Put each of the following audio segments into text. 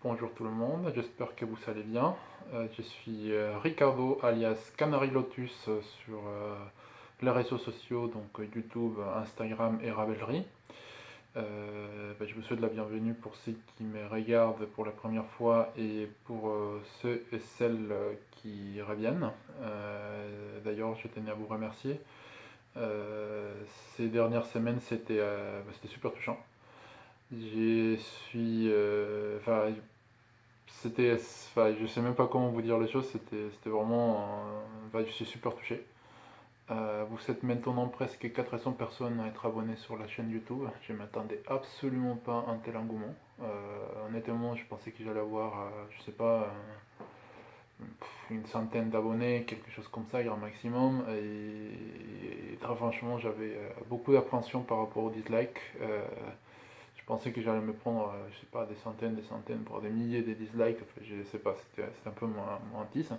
Bonjour tout le monde, j'espère que vous allez bien. Je suis Ricardo alias Canary Lotus sur les réseaux sociaux, donc YouTube, Instagram et Ravelry. Je vous souhaite la bienvenue pour ceux qui me regardent pour la première fois et pour ceux et celles qui reviennent. D'ailleurs, je tenais à vous remercier. Euh, Ces dernières semaines, c'était super touchant. Je suis, je sais même pas comment vous dire les choses, c'était vraiment, je suis super touché. Vous êtes maintenant presque 400 personnes à être abonnées sur la chaîne YouTube. Je m'attendais absolument pas à un tel engouement. Honnêtement, je pensais que j'allais avoir, je sais pas, une centaine d'abonnés, quelque chose comme ça, grand maximum. Et très franchement, j'avais beaucoup d'appréhension par rapport aux dislikes. Je pensais que j'allais me prendre, je sais pas, des centaines, voire des milliers de dislikes. Enfin, je sais pas, c'était un peu mon hantise.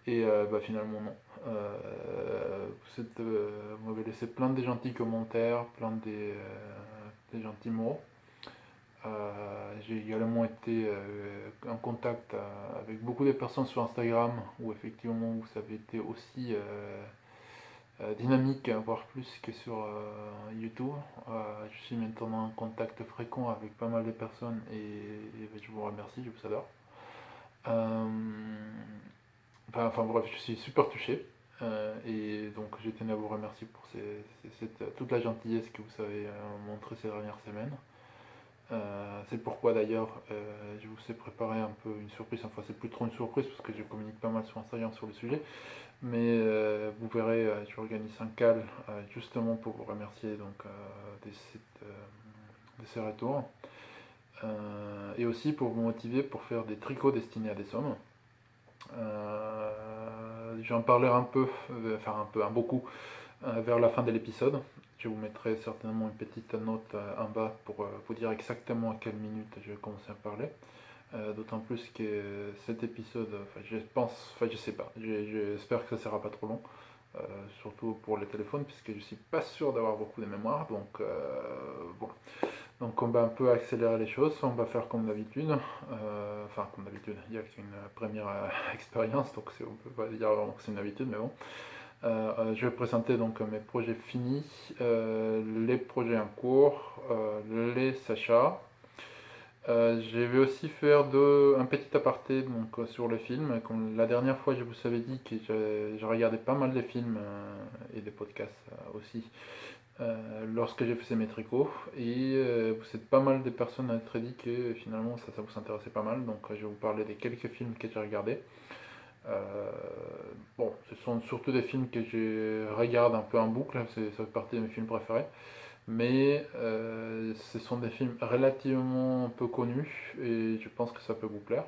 Et finalement, non. Vous m'avez laissé plein de gentils commentaires, des gentils mots. J'ai également été en contact avec beaucoup de personnes sur Instagram où effectivement vous avez été aussi dynamique, voire plus que sur YouTube. Je suis maintenant en contact fréquent avec pas mal de personnes et je vous remercie, je vous adore. Euh, bref, je suis super touché et donc je tenais à vous remercier pour toute la gentillesse que vous avez montrée ces dernières semaines. C'est pourquoi d'ailleurs je vous ai préparé un peu une surprise, enfin c'est plus trop une surprise parce que je communique pas mal sur Instagram sur le sujet, mais vous verrez, j'organise un call justement pour vous remercier donc, de, cette, de ces retours et aussi pour vous motiver pour faire des tricots destinés à des hommes. J'en parlerai un peu, beaucoup, vers la fin de l'épisode. Je vous mettrai certainement une petite note en bas pour vous dire exactement à quelle minute je vais commencer à parler. D'autant plus que cet épisode, je sais pas, j'espère que ça sera pas trop long, euh, surtout pour les téléphones, puisque je suis pas sûr d'avoir beaucoup de mémoire, donc bon. Donc on va un peu accélérer les choses, on va faire comme d'habitude, comme d'habitude, il y a une première expérience, donc on peut pas dire vraiment que c'est une habitude, mais bon. Je vais présenter donc mes projets finis, les projets en cours, les achats. Je vais aussi faire un petit aparté donc, sur les films. Comme la dernière fois, je vous avais dit que je regardais pas mal de films et des podcasts aussi lorsque j'ai fait mes tricots. Et vous êtes pas mal de personnes à être dit que finalement ça vous intéressait pas mal. Donc je vais vous parler des quelques films que j'ai regardés. Euh, bon, ce sont surtout des films que je regarde un peu en boucle, ça fait partie de mes films préférés. Mais ce sont des films relativement peu connus et je pense que ça peut vous plaire.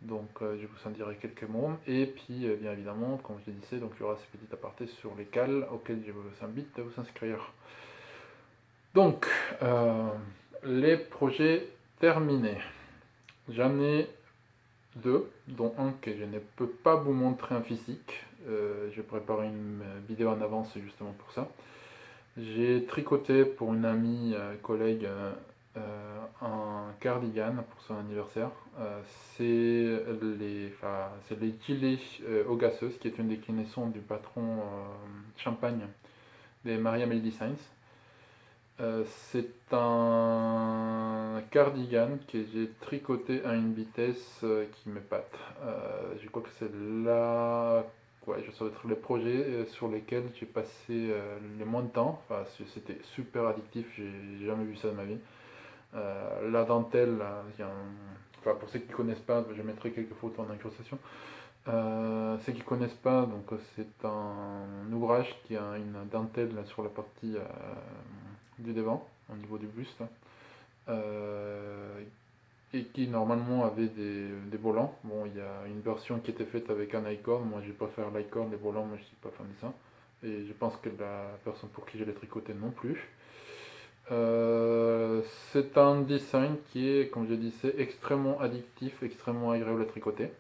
Donc je vous en dirai quelques mots. Et puis bien évidemment, comme je le disais, donc, il y aura ces petits apartés sur les cales auxquels je vous invite à vous inscrire. Donc, les projets terminés. J'en ai deux, dont un que je ne peux pas vous montrer en physique. Je prépare une vidéo en avance justement pour ça. J'ai tricoté pour une amie, collègue, un cardigan pour son anniversaire. C'est les gilets Augasseuse, qui est une déclinaison du patron Champagne des Maria Mel Designs. C'est un cardigan que j'ai tricoté à une vitesse qui m'épate. Je crois que c'est là, ouais, ça doit être les projets sur lesquels j'ai passé le moins de temps. Enfin, c'était super addictif, j'ai jamais vu ça de ma vie. La dentelle, pour ceux qui ne connaissent pas, je mettrai quelques photos en incrustation. Ceux qui ne connaissent pas, donc c'est un ouvrage qui a une dentelle sur la partie du devant, au niveau du buste, et qui normalement avait des volants. Bon, il y a une version qui était faite avec un i-cord, moi je vais pas faire l'i-cord, les volants, moi je suis pas fan de ça. Et je pense que la personne pour qui je l'ai tricoté non plus. C'est un design qui est, comme je disais, extrêmement addictif, extrêmement agréable à tricoter.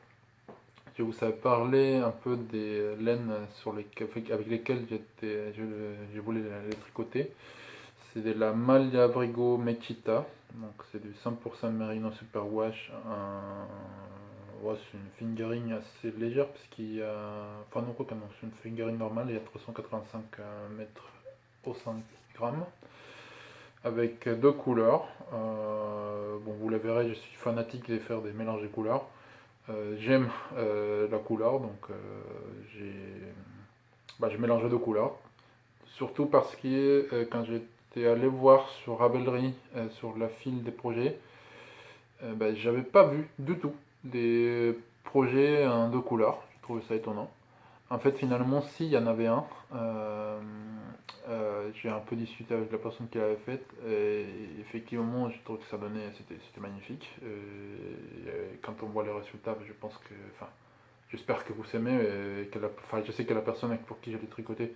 Je vous avais parlé un peu des laines avec lesquelles je voulais les tricoter. c'est de la Maglia Abrigo Mechita, donc c'est du 100% Merino Superwash. Ouais, c'est une fingering assez légère parce qu'il y a. Enfin, non, quoi, non, c'est une fingering normale, il y a 385 mètres au 100 grammes avec deux couleurs. Bon, vous la verrez, je suis fanatique de faire des mélanges de couleurs. J'aime la couleur, donc j'ai mélangé deux couleurs. Surtout parce que quand j'étais allé voir sur Ravelry, sur la file des projets, j'avais pas vu du tout des projets en deux couleurs. Je trouvais ça étonnant. En fait, finalement, si, il y en avait un. J'ai un peu discuté avec la personne qui l'avait faite et effectivement, je trouve que ça donnait, c'était magnifique. Quand on voit les résultats, je pense que, enfin, j'espère que vous aimez et enfin, je sais que la personne pour qui j'ai tricoté,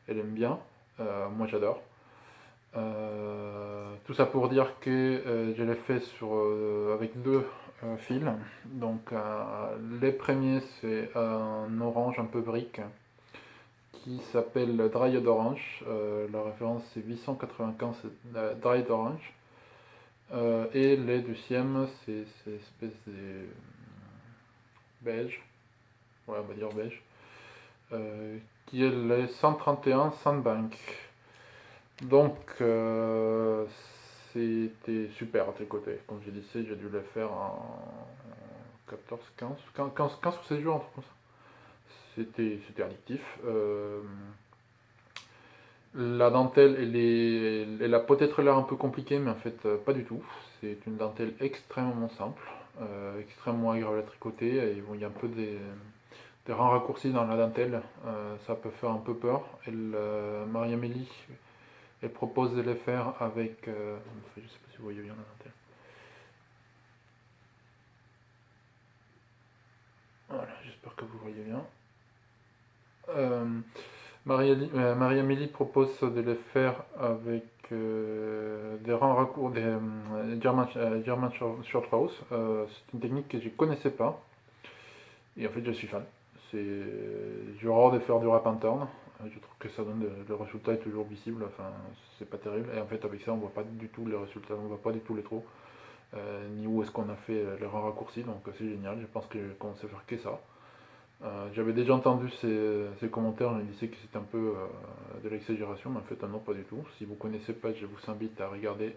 elle aime bien. Moi, j'adore. Tout ça pour dire que je l'ai fait avec deux fils. Donc, les premiers, c'est un orange un peu brique qui s'appelle Dried Orange. La référence c'est 895 Dried Orange. Et les deuxièmes, c'est cette espèce de beige, ouais, on va dire beige, qui est le 131 Sandbank. Donc, c'était super à tricoter. Comme je disais, j'ai dû le faire en 14, 15 ou 16 jours, un truc comme ça. C'était addictif. La dentelle, elle a peut-être l'air un peu compliquée, mais en fait, pas du tout. C'est une dentelle extrêmement simple, extrêmement agréable à tricoter. Et bon, il y a un peu des rangs raccourcis dans la dentelle, ça peut faire un peu peur. Marie-Amélie, elle propose de les faire avec. Je ne sais pas si vous voyez bien la dentelle. Voilà, j'espère que vous voyez bien. Marie-Amélie propose de les faire avec des rangs raccourcis, des German Short Rows. C'est une technique que je ne connaissais pas et en fait je suis fan. J'adore de faire du wrap and turn. Je trouve que ça donne le résultat est toujours visible, enfin c'est pas terrible. Et en fait avec ça on voit pas du tout les résultats, on voit pas du tout les trous, ni où est-ce qu'on a fait les rangs raccourcis, donc c'est génial. Je pense que je commence à faire que ça. J'avais déjà entendu ces commentaires, on disait que c'était un peu de l'exagération, mais en fait non, pas du tout. Si vous ne connaissez pas, je vous invite à regarder,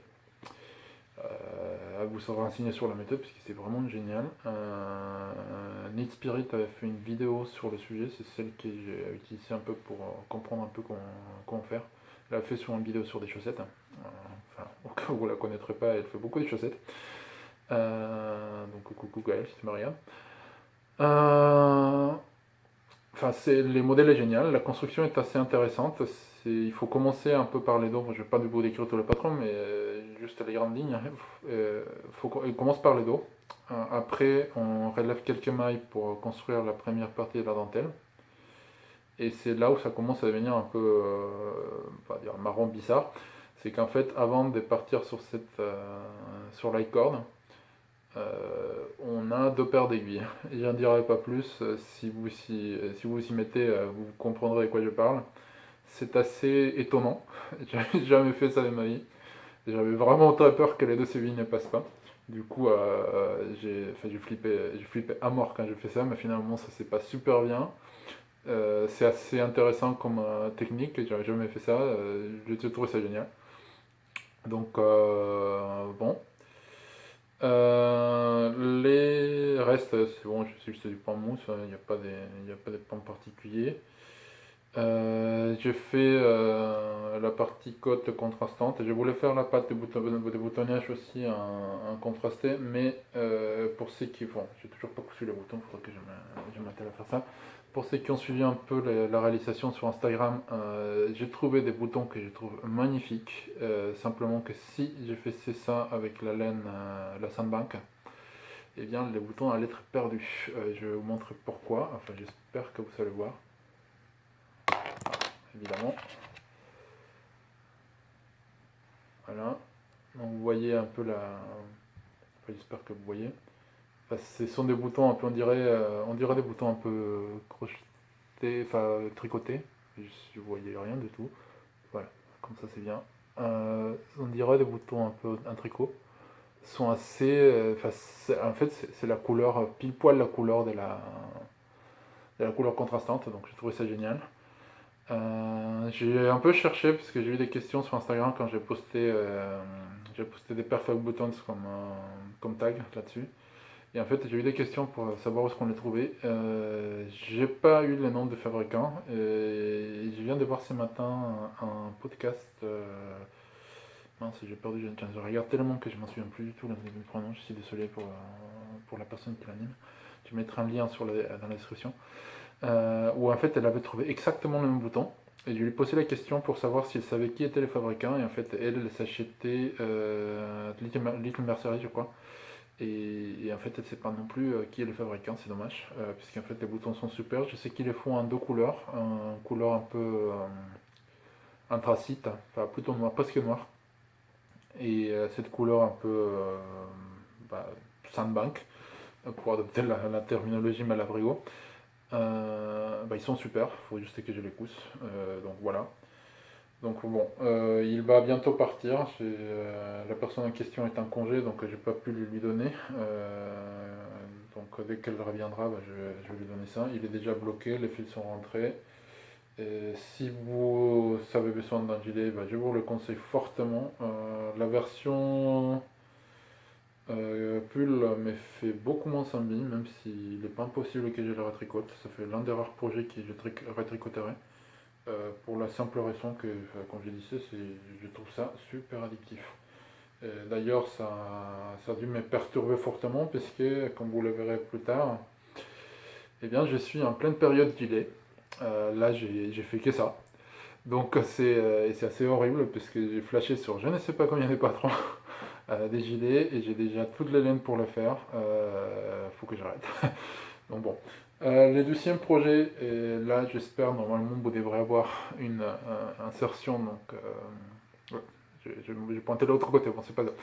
à vous renseigner sur la méthode, parce que c'est vraiment génial. Need Spirit avait fait une vidéo sur le sujet, c'est celle que j'ai utilisée un peu pour comprendre un peu comment faire. Elle a fait sur une vidéo sur des chaussettes, enfin, au cas où vous ne la connaîtrez pas, elle fait beaucoup de chaussettes. Donc coucou Gaël, si tu me regardes. Enfin, les modèles est génial, la construction est assez intéressante. Il faut commencer un peu par les dos. Je ne vais pas du coup décrire tout le patron, mais juste les grandes lignes. Il commence par les dos. Après, on relève quelques mailles pour construire la première partie de la dentelle. Et c'est là où ça commence à devenir un peu on va dire marron bizarre. C'est qu'en fait, avant de partir sur l'icord, on a deux paires d'aiguilles. Je n'en dirai pas plus. Si vous y mettez, vous comprendrez de quoi je parle. C'est assez étonnant. J'avais jamais fait ça de ma vie. J'avais vraiment très peur que les deux sévilles ne passent pas. Du coup, j'ai flippé à mort quand j'ai fait ça, mais finalement ça s'est pas super bien. C'est assez intéressant comme technique. J'avais jamais fait ça. J'ai trouvé ça génial. Donc bon. Les restes, c'est bon, je sais que c'est du pain mousse, il n'y a pas de pain particulier. J'ai fait la partie côte contrastante. Je voulais faire la pâte de boutonnage aussi en contrasté, mais pour ceux qui vont, j'ai toujours pas cousu les boutons, il faudrait que je m'attelle à faire ça. Pour ceux qui ont suivi un peu la réalisation sur Instagram, j'ai trouvé des boutons que je trouve magnifiques. Simplement que si j'ai fait ça avec la laine, la Sandbank, eh bien les boutons allaient être perdus. Je vais vous montrer pourquoi, enfin j'espère que vous allez voir. Évidemment. Voilà. Donc vous voyez un peu enfin, j'espère que vous voyez. Enfin, ce sont des boutons un peu, on dirait des boutons un peu crochetés, enfin tricotés. Si vous voyez rien du tout. Voilà, comme ça c'est bien. On dirait des boutons un peu en tricot. Sont assez. En fait, c'est la couleur, pile poil la couleur de la couleur contrastante, donc j'ai trouvé ça génial. J'ai un peu cherché parce que j'ai eu des questions sur Instagram quand j'ai posté des perfect buttons comme tag là-dessus. Et en fait, j'ai eu des questions pour savoir où est-ce qu'on les trouvait. J'ai pas eu le nom de fabricant. Et je viens de voir ce matin un podcast. Mince, j'ai perdu. Je regarde tellement que je m'en souviens plus du tout là, de mes prénoms. Je suis désolé pour la personne qui l'anime. Je mettrai un lien dans la description. Où en fait, elle avait trouvé exactement le même bouton. Et je lui ai posé la question pour savoir si elle savait qui étaient les fabricants. Et en fait, elle s'achetait Little Mercery, je crois. Et en fait, elle ne sait pas non plus qui est le fabricant, c'est dommage, puisqu'en fait les boutons sont super. Je sais qu'ils les font en deux couleurs, un couleur un peu anthracite, enfin plutôt noir, presque noir, et cette couleur un peu bah, sandbank, pour adopter la terminologie Malabrigo. Bah, ils sont super, il faut juste que je les pousse, donc voilà. Donc bon, il va bientôt partir. La personne en question est en congé, donc j'ai pas pu lui donner. Donc dès qu'elle reviendra, bah, je vais lui donner ça. Il est déjà bloqué, les fils sont rentrés. Et si vous avez besoin d'un gilet, bah, je vous le conseille fortement. La version pull me fait beaucoup moins envie, même s'il n'est pas impossible que je le retricote. Ça fait l'un des rares projets que je retricoterai. Pour la simple raison que, comme je disais, je trouve ça super addictif. D'ailleurs, ça a dû me perturber fortement, puisque, comme vous le verrez plus tard, eh bien, je suis en pleine période gilet. Là, j'ai fait que ça. Donc, c'est assez horrible, puisque j'ai flashé sur je ne sais pas combien de patrons des gilets, et j'ai déjà toutes les laines pour le faire. Faut que j'arrête. Donc bon. Le deuxième projet, et là j'espère normalement vous devrez avoir une insertion, donc ouais, j'ai pointé de l'autre côté, bon c'est pas grave.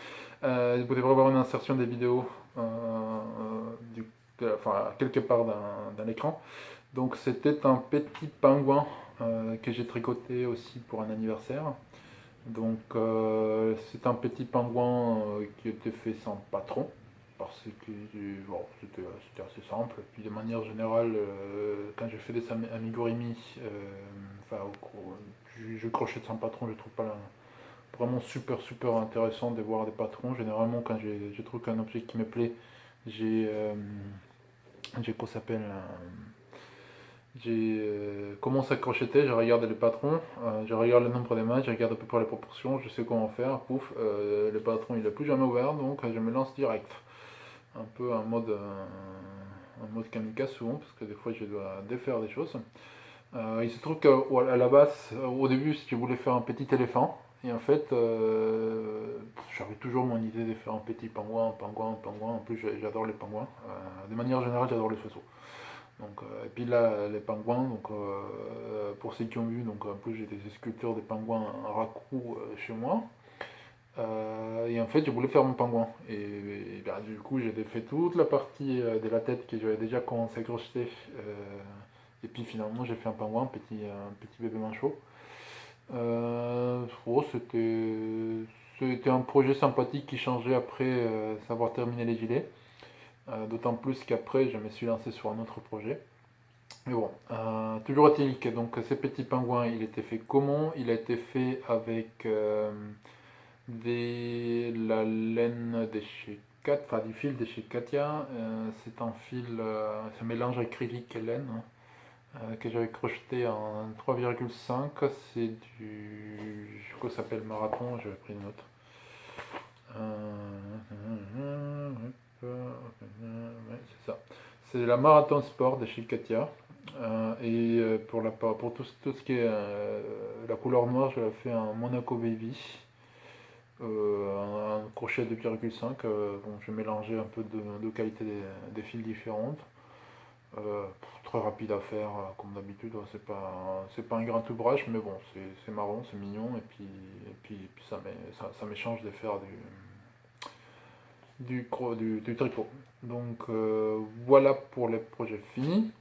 Vous devrez avoir une insertion des vidéos enfin, quelque part d'un écran. Donc c'était un petit pingouin que j'ai tricoté aussi pour un anniversaire. Donc c'est un petit pingouin qui était fait sans patron parce que bon, c'était assez simple. Puis de manière générale, quand je fais des amigurumi, enfin, je crochète sans patron, je trouve pas vraiment super intéressant de voir des patrons. Généralement, quand je trouve qu'un objet qui me plaît, j'ai quoi s'appelle j'ai commencé à crocheter, je regarde les patrons, je regarde le nombre de mailles, je regarde à peu près les proportions, je sais comment faire, pouf, le patron il n'est plus jamais ouvert, donc je me lance direct. Un peu un mode kamikaze souvent, parce que des fois je dois défaire des choses. Il se trouve qu'à la base, au début, je voulais faire un petit éléphant, et en fait, j'avais toujours mon idée de faire un petit pingouin, en plus j'adore les pingouins. De manière générale, j'adore les oiseaux. Donc, et puis là, les pingouins, donc, pour ceux qui ont vu, donc, en plus j'ai des sculptures des pingouins en raku chez moi. Et en fait, je voulais faire mon pingouin. Et ben, du coup, j'ai fait toute la partie de la tête que j'avais déjà commencé à crocheter. Et puis finalement, j'ai fait un pingouin, un petit bébé manchot. Oh, c'était un projet sympathique qui changeait après savoir terminer les gilets. D'autant plus qu'après, je me suis lancé sur un autre projet. Mais bon, toujours est-il que donc, ces petits pingouins, il était fait comment? Il a été fait avec la laine de chez enfin du fil de chez Katia. C'est un fil, c'est un mélange acrylique et laine que j'avais crocheté en 3,5. C'est je crois que ça s'appelle Marathon, j'avais pris une note. Ouais, c'est ça. C'est la Marathon Sport de chez Katia. Pour tout ce qui est la couleur noire, je l'ai fait en Monaco Baby. Un crochet de 2,5. Bon, j'ai mélangé un peu de qualité des fils différentes. Très rapide à faire, comme d'habitude. C'est pas un grand ouvrage, mais bon, c'est marrant, c'est mignon. Et puis ça m'échange de faire du tricot. Donc voilà pour les projets finis.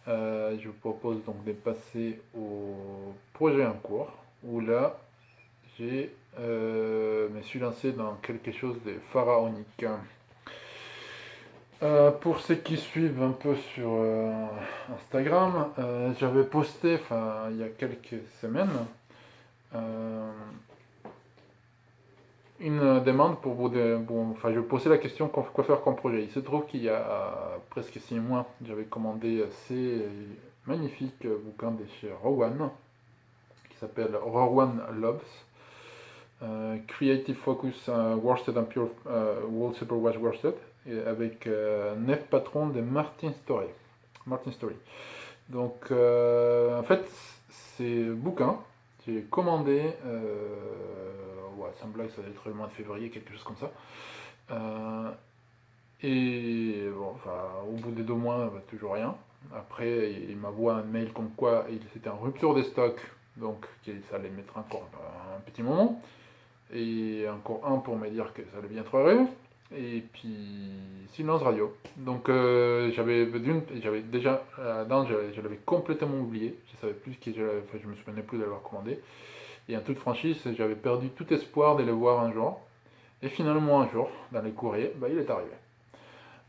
Je vous propose donc de passer au projet en cours, où là, me suis lancé dans quelque chose de pharaonique. Pour ceux qui suivent un peu sur Instagram, j'avais posté il y a quelques semaines euh, une demande pour vous. Je posais la question quoi faire comme projet. Il se trouve qu'il y a presque 6 mois, j'avais commandé ces magnifiques bouquins de chez Rowan qui s'appelle Rowan Loves. Creative Focus Worsted and Pure Wool Superwash Worsted avec 9 patrons de Martin Story. Donc en fait ces bouquins j'ai commandé sans blague ça doit être le mois de février, quelque chose comme ça. Et bon, au bout des 2 mois, toujours rien. Après, il m'envoie un mail comme quoi c'était en rupture des stocks, donc ça allait mettre encore un petit moment. Et encore un pour me dire que ça allait bientôt arriver. Et puis silence radio. Donc j'avais déjà je l'avais complètement oublié. Je savais plus je me souvenais plus de l'avoir commandé. Et en toute franchise, j'avais perdu tout espoir de le voir un jour. Et finalement un jour, dans les courriers, il est arrivé.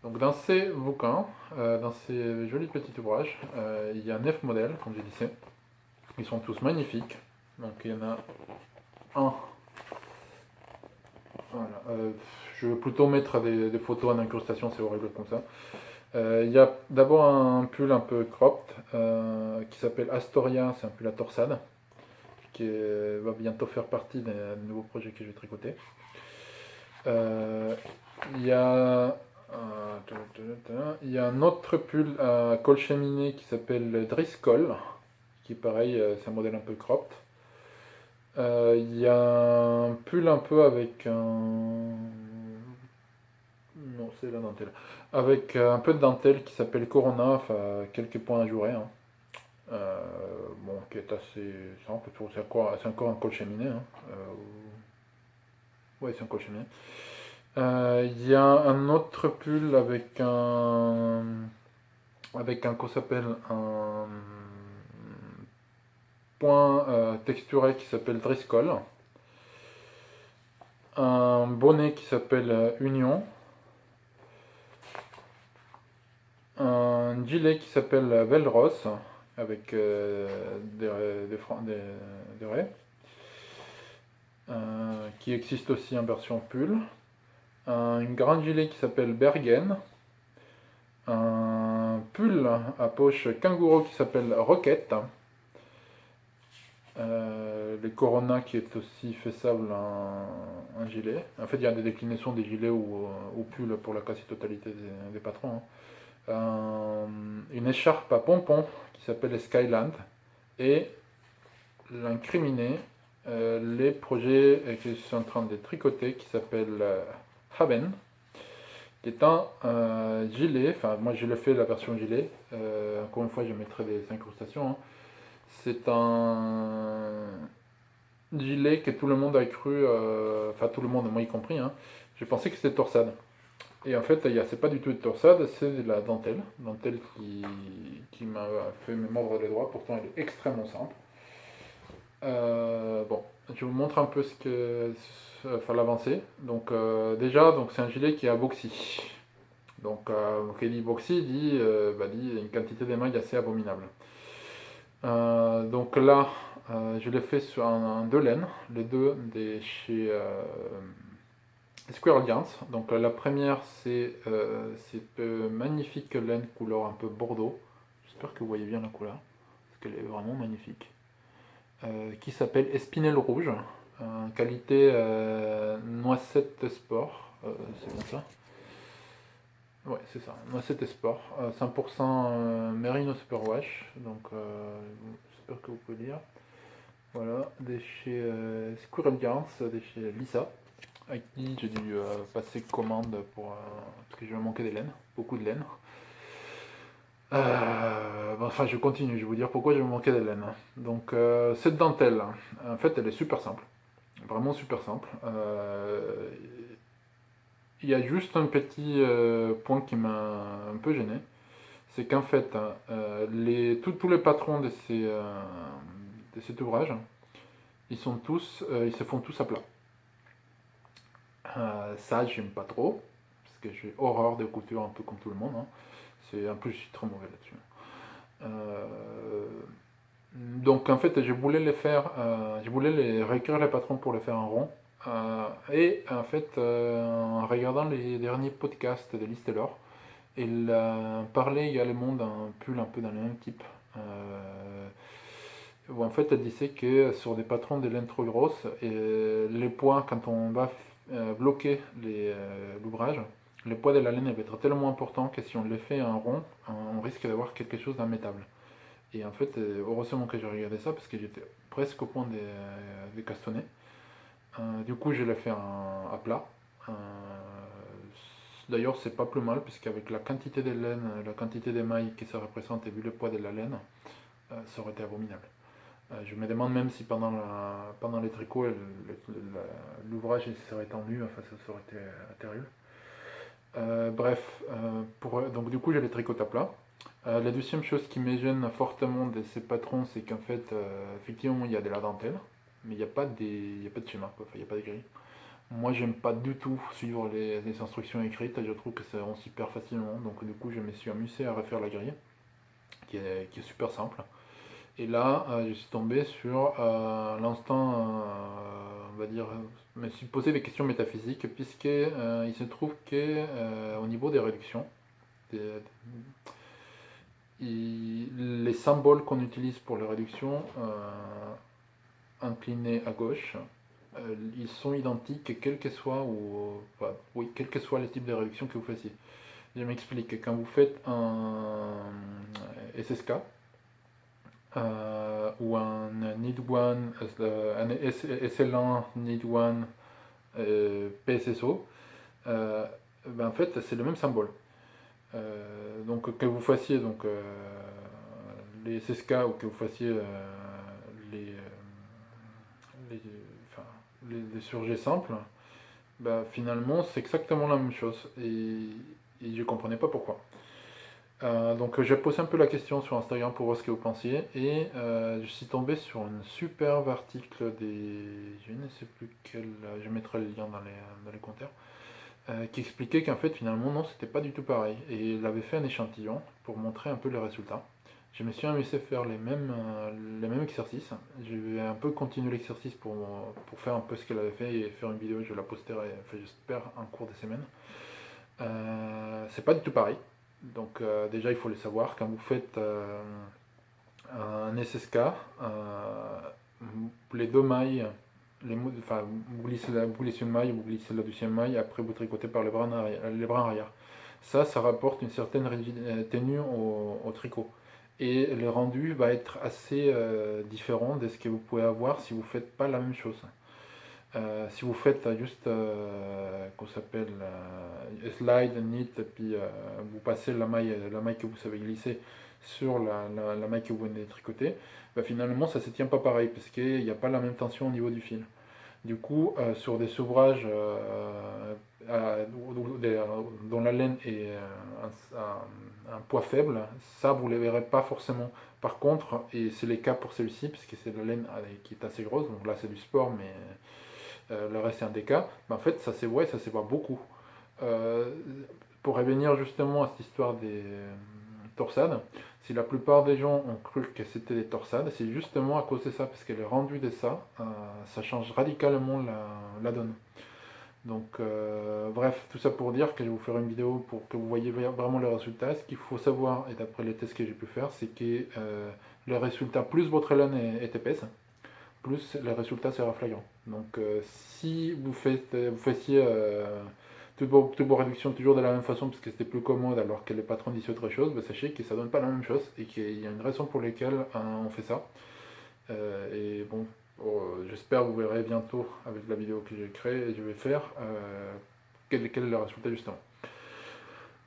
Donc dans ces bouquins, dans ces jolis petits ouvrages, il y a 9 modèles, comme je disais. Ils sont tous magnifiques. Donc il y en a un. Voilà. Je veux plutôt mettre des photos en incrustation, c'est horrible comme ça. Il y a d'abord un pull un peu cropped qui s'appelle Astoria, c'est un pull à torsade qui va bientôt faire partie des nouveaux projets que je vais tricoter. Il y a un autre pull à col cheminée qui s'appelle Driscoll, qui pareil, c'est un modèle un peu cropped. Il y a un pull un peu avec un... Non, c'est la dentelle. Avec un peu de dentelle qui s'appelle Corona, quelques points ajourés. Hein. Qui est assez simple. C'est encore un col cheminée. Hein. Ouais, c'est un col cheminée. Il y a un autre pull avec qu'on s'appelle un point texturé qui s'appelle Driscoll. Un bonnet qui s'appelle Union. Un gilet qui s'appelle Velros avec des raies. Qui existe aussi en version pull. Un grand gilet qui s'appelle Bergen. Un pull à poche kangourou qui s'appelle Rocket. Les Corona qui est aussi faisable en gilet. En fait, il y a des déclinaisons des gilets ou pull pour la quasi-totalité des patrons. Hein. Une écharpe à pompons qui s'appelle Skyland. Et l'incriminé, les projets que je suis en train de tricoter qui s'appelle Haben, qui est un gilet, moi je l'ai fait la version gilet, encore une fois je mettrai des incrustations, hein. C'est un gilet que tout le monde a cru, tout le monde, moi y compris, hein. Je pensais que c'était torsade. Et en fait, c'est pas du tout de torsade, c'est de la dentelle qui m'a fait me mordre les doigts, pourtant elle est extrêmement simple. Je vous montre un peu l'avancée. Donc déjà, c'est un gilet qui est à boxy. Donc qui dit boxy dit une quantité d'émail assez abominable. Donc là, je l'ai fait en 2 laines, les deux chez Squirrel Yarns. Donc la première, c'est cette magnifique laine couleur un peu bordeaux. J'espère que vous voyez bien la couleur, parce qu'elle est vraiment magnifique. Qui s'appelle Espinel Rouge, qualité Noisette Sport, c'est bien ça? Ouais, c'est ça, Noisette Sport, 100% Merino Superwash, donc j'espère que vous pouvez lire. Voilà, de chez Squirrel Yarns, de chez Lisa, à qui j'ai dû passer commande parce que je vais manquer des laines, beaucoup de laine. Je continue, je vais vous dire pourquoi je me manquais de laine. Donc, cette dentelle, en fait, elle est super simple. Vraiment super simple. Il y a juste un petit point qui m'a un peu gêné. C'est qu'en fait, tous les patrons de cet ouvrage ils se font tous à plat. Ça, j'aime pas trop, parce que j'ai horreur de couture un peu comme tout le monde, hein. En plus, je suis très mauvais là-dessus. Donc en fait, je voulais les réécrire les patrons pour les faire en rond. Et en fait, en regardant les derniers podcasts de Liz Taylor, il parlait également d'un pull un peu dans le même type. Où en fait, elle disait que sur des patrons de laine trop grosses, les poids, quand on va bloquer l'ouvrage, le poids de la laine va être tellement important que si on les fait en rond, on risque d'avoir quelque chose d'immétable. Et en fait, heureusement que j'ai regardé ça parce que j'étais presque au point de castonner. Du coup, je l'ai fait à plat. D'ailleurs, c'est pas plus mal puisqu'avec la quantité de laine, la quantité d'émail que ça représente et vu le poids de la laine, ça aurait été abominable. Je me demande même si pendant les tricots, l'ouvrage serait tendu, enfin ça aurait été terrible. Bref, donc du coup j'ai les tricots à plat. La deuxième chose qui me gêne fortement de ces patrons, c'est qu'en fait, effectivement, il y a de la dentelle, mais il n'y a pas il y a pas de schéma, quoi. Enfin, il n'y a pas de grille. Moi, j'aime pas du tout suivre les instructions écrites, je trouve que on s'y perd facilement, donc du coup, je me suis amusé à refaire la grille, qui est super simple. Et là, je suis tombé sur l'instant, on va dire, je me suis posé des questions métaphysiques, puisque il se trouve que au niveau des réductions, des, les symboles qu'on utilise pour les réductions inclinés à gauche, ils sont identiques quel que soit, oui, quel que soit le type de réduction que vous fassiez. Je m'explique. Quand vous faites un SSK ou un Need One, un SL1 Need One PSSO, ben en fait c'est le même symbole. Donc que vous fassiez les SSK ou que vous fassiez les, les, enfin, les surjets simples, bah, finalement c'est exactement la même chose et je ne comprenais pas pourquoi. Donc j'ai posé un peu la question sur Instagram pour voir ce que vous pensiez et je suis tombé sur un superbe article je ne sais plus quel, je mettrai le lien dans les commentaires, qui expliquait qu'en fait finalement non, c'était pas du tout pareil et il avait fait un échantillon pour montrer un peu les résultats. Je me suis amusé à faire les mêmes exercices. Je vais un peu continuer l'exercice pour faire un peu ce qu'elle avait fait et faire une vidéo, je la posterai, enfin, j'espère, en cours de semaine. C'est pas du tout pareil. Donc déjà il faut le savoir, quand vous faites un SSK, les deux mailles, enfin, vous glissez une maille, vous glissez la deuxième maille, après vous tricotez par les bras en arrière. Ça rapporte une certaine tenue au tricot. Et le rendu va être assez différent de ce que vous pouvez avoir si vous ne faites pas la même chose. Si vous faites juste, qu'on s'appelle slide, knit, et puis vous passez la maille que vous savez glisser sur la maille que vous venez de tricoter, bah, finalement ça ne se tient pas pareil parce qu'il n'y a pas la même tension au niveau du fil. Du coup, sur des ouvrages dont la laine est un poids faible, ça vous ne le verrez pas forcément. Par contre, et c'est le cas pour celui-ci, puisque c'est la laine qui est assez grosse, donc là c'est du sport, mais le reste c'est un DK, mais en fait ça se voit et ça se voit beaucoup. Euh, pour revenir justement à cette histoire des torsades, si la plupart des gens ont cru que c'était des torsades, c'est justement à cause de ça, parce que le rendu de ça change radicalement la donne. Donc bref, tout ça pour dire que je vais vous faire une vidéo pour que vous voyez vraiment le résultat. Ce qu'il faut savoir, et d'après les tests que j'ai pu faire, c'est que le résultat, plus votre laine est épaisse, plus le résultat sera flagrant. Donc si vous faisiez toutes vos réductions toujours de la même façon parce que c'était plus commode alors que les patrons disaient autre chose, bah, sachez que ça donne pas la même chose et qu'il y a une raison pour laquelle on fait ça. Et bon, j'espère que vous verrez bientôt avec la vidéo que j'ai créée et je vais faire quel est le résultat justement.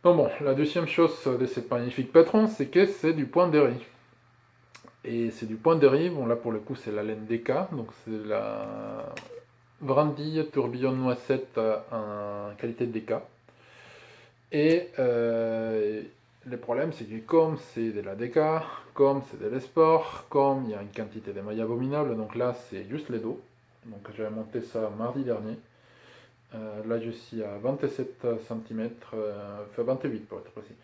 Donc bon, la deuxième chose de cette magnifique patron, c'est que c'est du point de riz. Et c'est du point de riz, bon là pour le coup c'est la laine DK, donc c'est la brindille tourbillon noisette en qualité de DK. Et Le problème, c'est que comme c'est de la DK, comme c'est de l'esport, comme il y a une quantité de mailles abominable, donc là, c'est juste les dos. Donc j'avais monté ça mardi dernier. Là, je suis à 27 cm, enfin 28 pour être précis,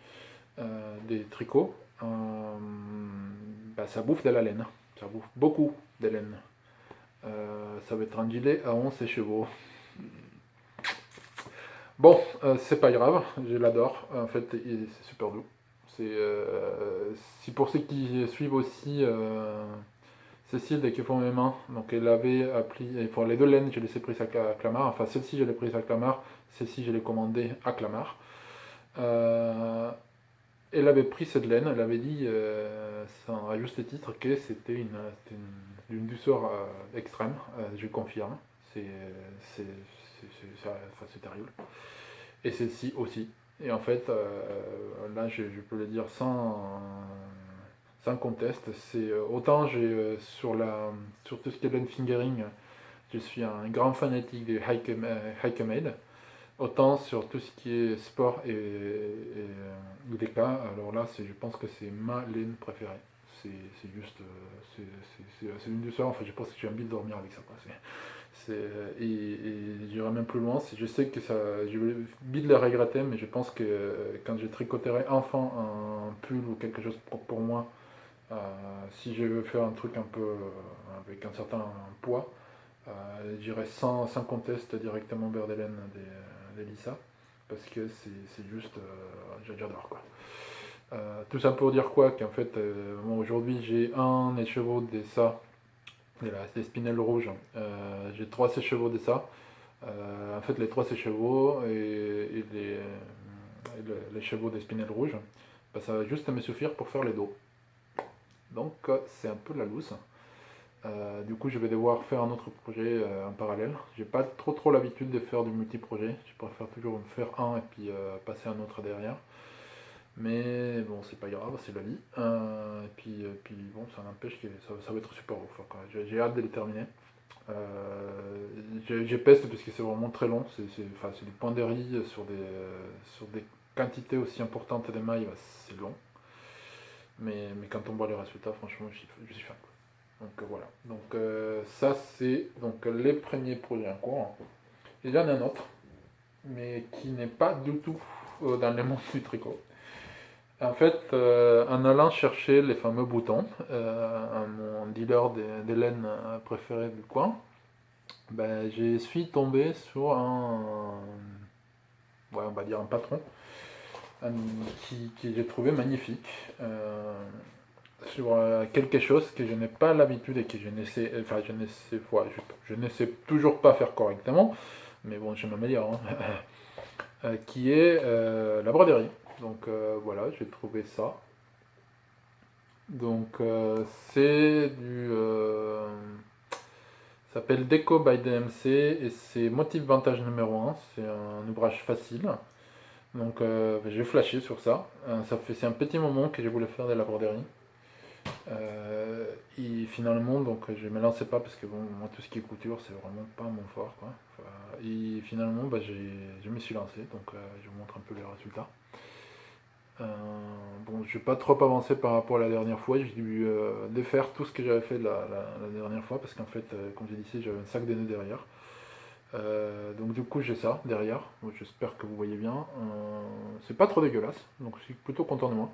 des tricots. Ça bouffe de la laine, ça bouffe beaucoup de laine. Ça va être un gilet à 11 chevaux. Bon, c'est pas grave, je l'adore. En fait, c'est super doux. Si pour ceux qui suivent aussi Cécile qui font mes mains, donc elle avait appris, pour les deux laines, je les ai prises à Clamart. Enfin, celle-ci, je l'ai prise à Clamart, celle-ci, je l'ai commandée à Clamart. Elle avait pris cette laine, elle avait dit, à juste titre, que c'était une douceur extrême, je confirme. C'est terrible. Et celle-ci aussi. Et en fait, là, je peux le dire sans conteste, c'est autant sur tout ce qui est lane fingering, je suis un grand fanatique des Hikemade, autant sur tout ce qui est sport et IDK, alors là, je pense que c'est ma laine préférée. C'est juste, c'est une douceur, enfin je pense que j'ai envie de dormir avec ça, quoi. Et j'irai même plus loin, je sais que ça, je vais vite le regretter, mais je pense que quand je tricoterai enfin un pull ou quelque chose pour moi, si je veux faire un truc un peu avec un certain poids, j'irai sans conteste directement vers des laines des Lisa, parce que c'est juste, j'adore quoi. Tout ça pour dire quoi, qu'en fait, moi aujourd'hui j'ai un écheveau de ça, des spinels rouges, j'ai 3 écheveaux de ça. En fait, les 3 écheveaux et les chevaux des spinels rouges, ça va juste me suffire pour faire les dos. Donc c'est un peu la loose. Du coup, je vais devoir faire un autre projet en parallèle. J'ai pas trop l'habitude de faire du multi-projet. Je préfère toujours me faire un et puis passer à un autre derrière. Mais bon, c'est pas grave, c'est la vie. Et puis bon, ça n'empêche que ça va être super ouf, quoi. J'ai hâte de les terminer. J'ai peste parce que c'est vraiment très long. C'est du point de riz sur des quantités aussi importantes d'émail, c'est long. Mais quand on voit les résultats, franchement, je suis fan. Donc voilà. Donc ça, c'est donc les premiers projets en cours. Il y en a un autre, mais qui n'est pas du tout dans le monde du tricot. En fait, en allant chercher les fameux boutons, à mon dealer des laines préféré du coin, je suis tombé sur on va dire un patron, qui j'ai trouvé magnifique, sur quelque chose que je n'ai pas l'habitude et que je ne sais toujours pas faire correctement, mais bon, je m'améliore, hein, qui est la broderie. Donc voilà, j'ai trouvé ça. Donc c'est ça s'appelle Deco by DMC et c'est Motif Vantage numéro 1. C'est un ouvrage facile. Donc j'ai flashé sur ça. C'est un petit moment que je voulais faire de la broderie. Et finalement, donc je me lançais pas parce que bon, moi tout ce qui est couture, c'est vraiment pas mon fort, quoi. Et finalement, je me suis lancé. Donc je vous montre un peu les résultats. Bon, je vais pas trop avancer par rapport à la dernière fois. J'ai dû défaire tout ce que j'avais fait la dernière fois parce qu'en fait, comme j'ai dit ici, j'avais un sac de nœuds derrière. Donc du coup, j'ai ça derrière. Donc, j'espère que vous voyez bien. C'est pas trop dégueulasse, donc je suis plutôt content de moi.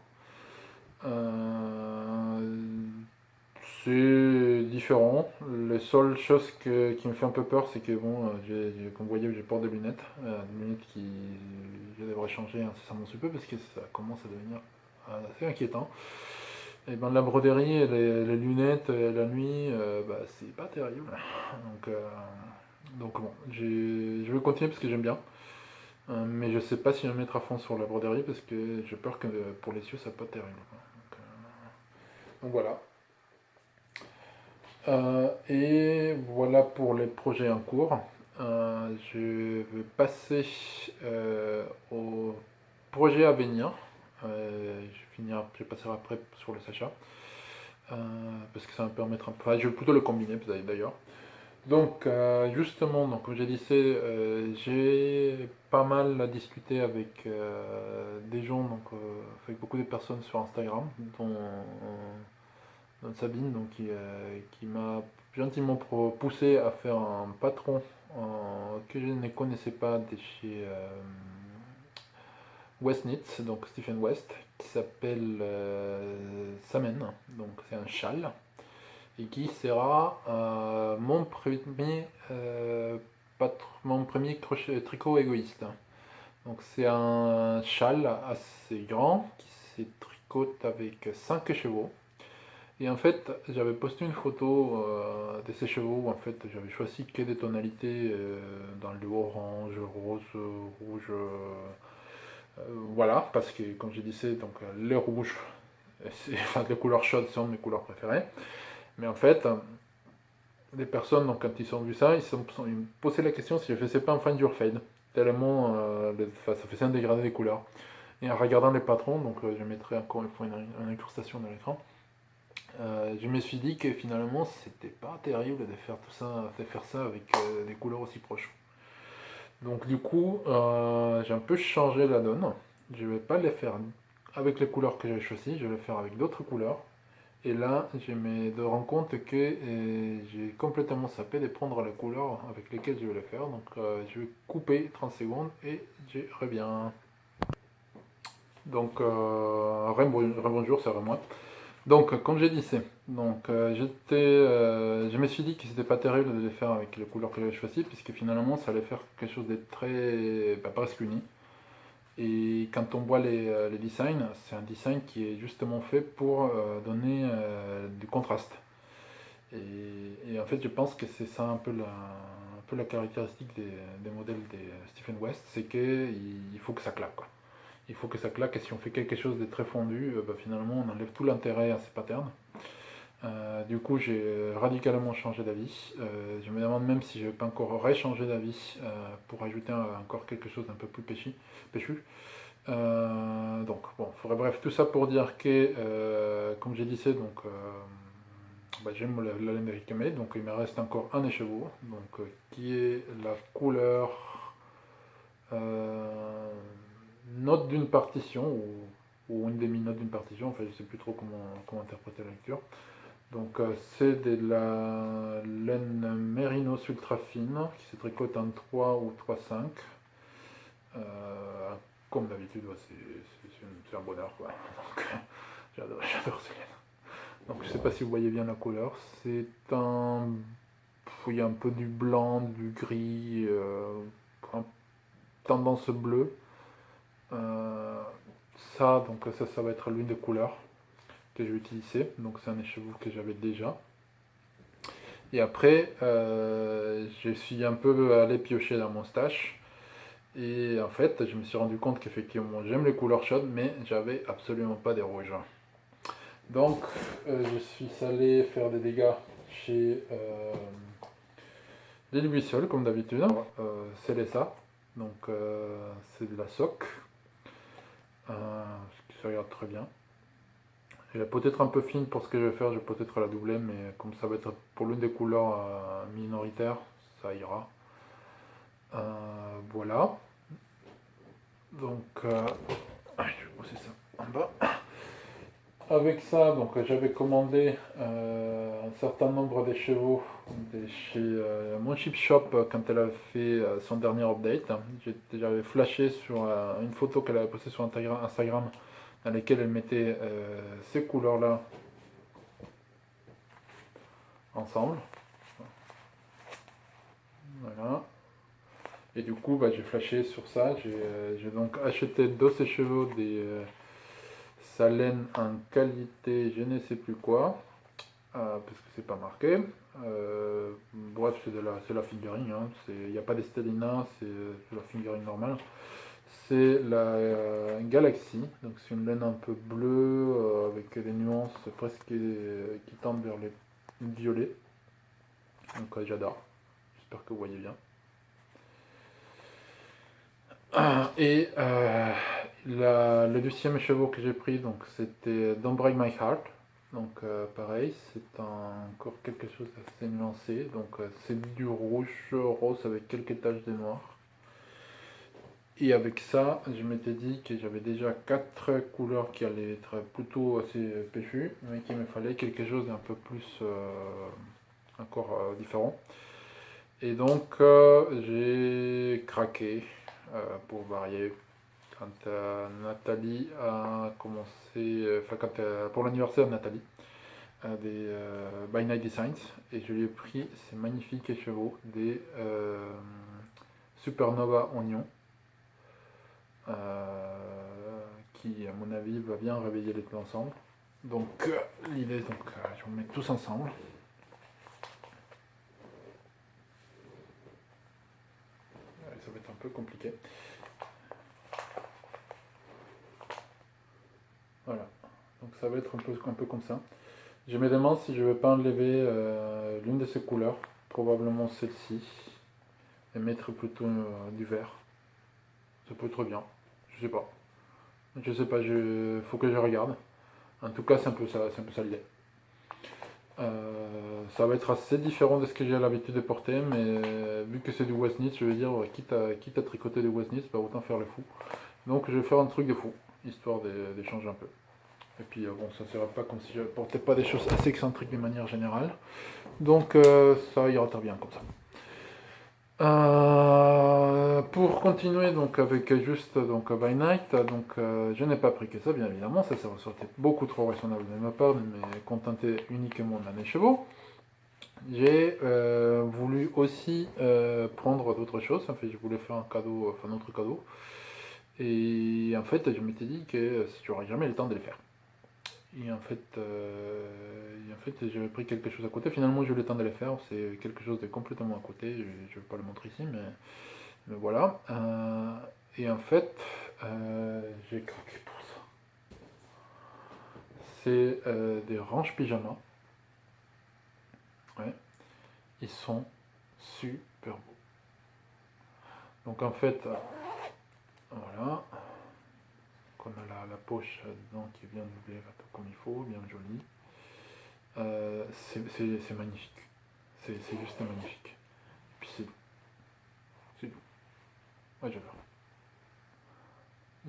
C'est différent. Les seules choses qui me fait un peu peur, c'est que bon, comme vous voyez, j'ai peur des lunettes qui je devrais changer incessamment sous peu parce que ça commence à devenir assez inquiétant. Et ben la broderie, et les lunettes, la nuit, c'est pas terrible. Donc bon, je vais continuer parce que j'aime bien. Mais je sais pas si je vais me mettre à fond sur la broderie parce que j'ai peur que pour les cieux ça pas terrible, quoi. Donc voilà. Et voilà pour les projets en cours. Je vais passer au projet à venir. Je passerai après sur le Sacha. Parce que ça va me permettre un peu. Enfin, je vais plutôt le combiner d'ailleurs. Donc, justement, donc, comme j'ai dit, j'ai pas mal à discuter avec des gens, donc, avec beaucoup de personnes sur Instagram, dont Sabine, donc, qui m'a gentiment poussé à faire un patron que je ne connaissais pas de chez Westnitz, donc Stephen West, qui s'appelle Samen, donc c'est un châle et qui sera mon premier tricot égoïste. Donc c'est un châle assez grand qui se tricote avec 5 chevaux. Et en fait, j'avais posté une photo de ces chevaux où en fait j'avais choisi que des tonalités dans le orange, rose, rouge, voilà, parce que comme je disais, donc le rouge, enfin les couleurs chaudes sont mes couleurs préférées. Mais en fait, les personnes, donc, quand ils ont vu ça, ils me posaient la question si je faisais pas un find your fade. Tellement ça faisait un dégradé des couleurs. Et en regardant les patrons, donc je mettrai encore une fois une incrustation dans l'écran, je me suis dit que finalement c'était pas terrible de faire tout ça, de faire ça avec des couleurs aussi proches. Donc du coup, j'ai un peu changé la donne. Je vais pas les faire avec les couleurs que j'ai choisies, je vais les faire avec d'autres couleurs. Et là, je me rends compte que j'ai complètement zappé de prendre les couleurs avec lesquelles je vais le faire. Donc je vais couper 30 secondes et je reviens. Donc rebonjour, c'est vraiment moi. Donc comme j'ai dit, je me suis dit que c'était pas terrible de les faire avec les couleurs que j'avais choisies, puisque finalement ça allait faire quelque chose de très presque uni. Et quand on voit les designs, c'est un design qui est justement fait pour donner du contraste. Et en fait, je pense que c'est ça un peu la caractéristique des modèles de Stephen West, c'est qu'il faut que ça claque, quoi. Il faut que ça claque, et si on fait quelque chose de très fondu, finalement on enlève tout l'intérêt à ces patterns. Du coup, j'ai radicalement changé d'avis. Je me demande même si je vais pas encore réchanger d'avis pour ajouter encore quelque chose d'un peu plus péchu. Donc, bon, bref, tout ça pour dire que, comme j'ai dit, j'aime la laine de Ricamé, donc il me reste encore un écheveau, donc, qui est la couleur note d'une partition, ou une demi-note d'une partition, enfin je sais plus trop comment interpréter la lecture. Donc c'est de la laine Mérinos ultra fine, qui se tricote en 3 ou 3,5. Comme d'habitude, ouais, c'est un bonheur, quoi. Donc, j'adore ces laines. Donc je sais pas si vous voyez bien la couleur. Il y a un peu du blanc, du gris, tendance bleue. Euh, ça va être l'une des couleurs que je vais utiliser. Donc c'est un écheveau que j'avais déjà. Et après, je suis un peu allé piocher dans mon stash. Et en fait, je me suis rendu compte qu'effectivement, j'aime les couleurs chaudes, mais j'avais absolument pas des rouges. Donc, je suis allé faire des dégâts chez les Louis-Sol, comme d'habitude. C'est les ça. Donc, c'est de la soc. Ce qui se regarde très bien. Elle est peut-être un peu fine pour ce que je vais faire, je vais peut-être la doubler, mais comme ça va être pour l'une des couleurs minoritaires, ça ira. Voilà. Donc, je vais poser ça en bas. Avec ça, donc j'avais commandé un certain nombre de chevaux de chez mon chip shop quand elle a fait son dernier update. J'avais flashé sur une photo qu'elle avait postée sur Instagram dans laquelle elle mettait ces couleurs-là ensemble. Voilà. Et du coup, j'ai flashé sur ça. J'ai donc acheté de ces chevaux des sa laine en qualité je ne sais plus quoi, parce que c'est pas marqué. Bref, c'est la figurine, hein. Il n'y a pas d'Estelina, c'est la figurine normale. C'est la Galaxy, donc c'est une laine un peu bleue avec des nuances presque qui tendent vers les violets. Donc j'adore, j'espère que vous voyez bien. Et le deuxième chevaux que j'ai pris, donc c'était Don't Break My Heart. Donc pareil, c'est encore quelque chose d'assez nuancé. Donc c'est du rouge rose avec quelques taches de noir. Et avec ça, je m'étais dit que j'avais déjà 4 couleurs qui allaient être plutôt assez péchues, mais qu'il me fallait quelque chose d'un peu plus encore différent. Et donc j'ai craqué pour varier. Quand Nathalie a commencé, enfin pour l'anniversaire de Nathalie, des By Night Designs, et je lui ai pris ces magnifiques chevaux des Supernova Oignon, qui à mon avis va bien réveiller les deux ensemble. Donc l'idée, je vous mets tous ensemble. Ça va être un peu compliqué. Voilà, donc ça va être un peu comme ça. Je me demande si je ne vais pas enlever l'une de ces couleurs, probablement celle-ci, et mettre plutôt du vert. Ça peut être bien, je sais pas. Je sais pas, faut que je regarde. En tout cas, c'est un peu ça l'idée. Ça va être assez différent de ce que j'ai l'habitude de porter, mais vu que c'est du Westnitz, je veux dire, quitte à tricoter du Westnitz, bah, autant faire le fou. Donc je vais faire un truc de fou, histoire d'échanger un peu. Et puis bon, ça ne sera pas comme si je portais pas des choses assez excentriques de manière générale. Donc ça ira très bien comme ça. Pour continuer donc avec juste donc By Night, donc je n'ai pas pris que ça bien évidemment, ça ressortait beaucoup trop raisonnable de ma part de me contenter uniquement d'un des chevaux. J'ai voulu aussi prendre d'autres choses, en fait je voulais faire un cadeau, enfin un autre cadeau, et en fait je m'étais dit que j'aurais jamais le temps de le faire. Et en fait j'avais pris quelque chose à côté. Finalement, j'ai eu le temps de le faire. C'est quelque chose de complètement à côté. Je ne vais pas le montrer ici, mais voilà. Et en fait, j'ai craqué pour ça. C'est des ranges pyjamas. Ouais. Ils sont super beaux. Donc en fait, voilà. On a la poche dedans qui est bien doublée comme il faut, bien jolie. C'est magnifique. C'est juste magnifique. Puis c'est doux. Ouais, j'adore.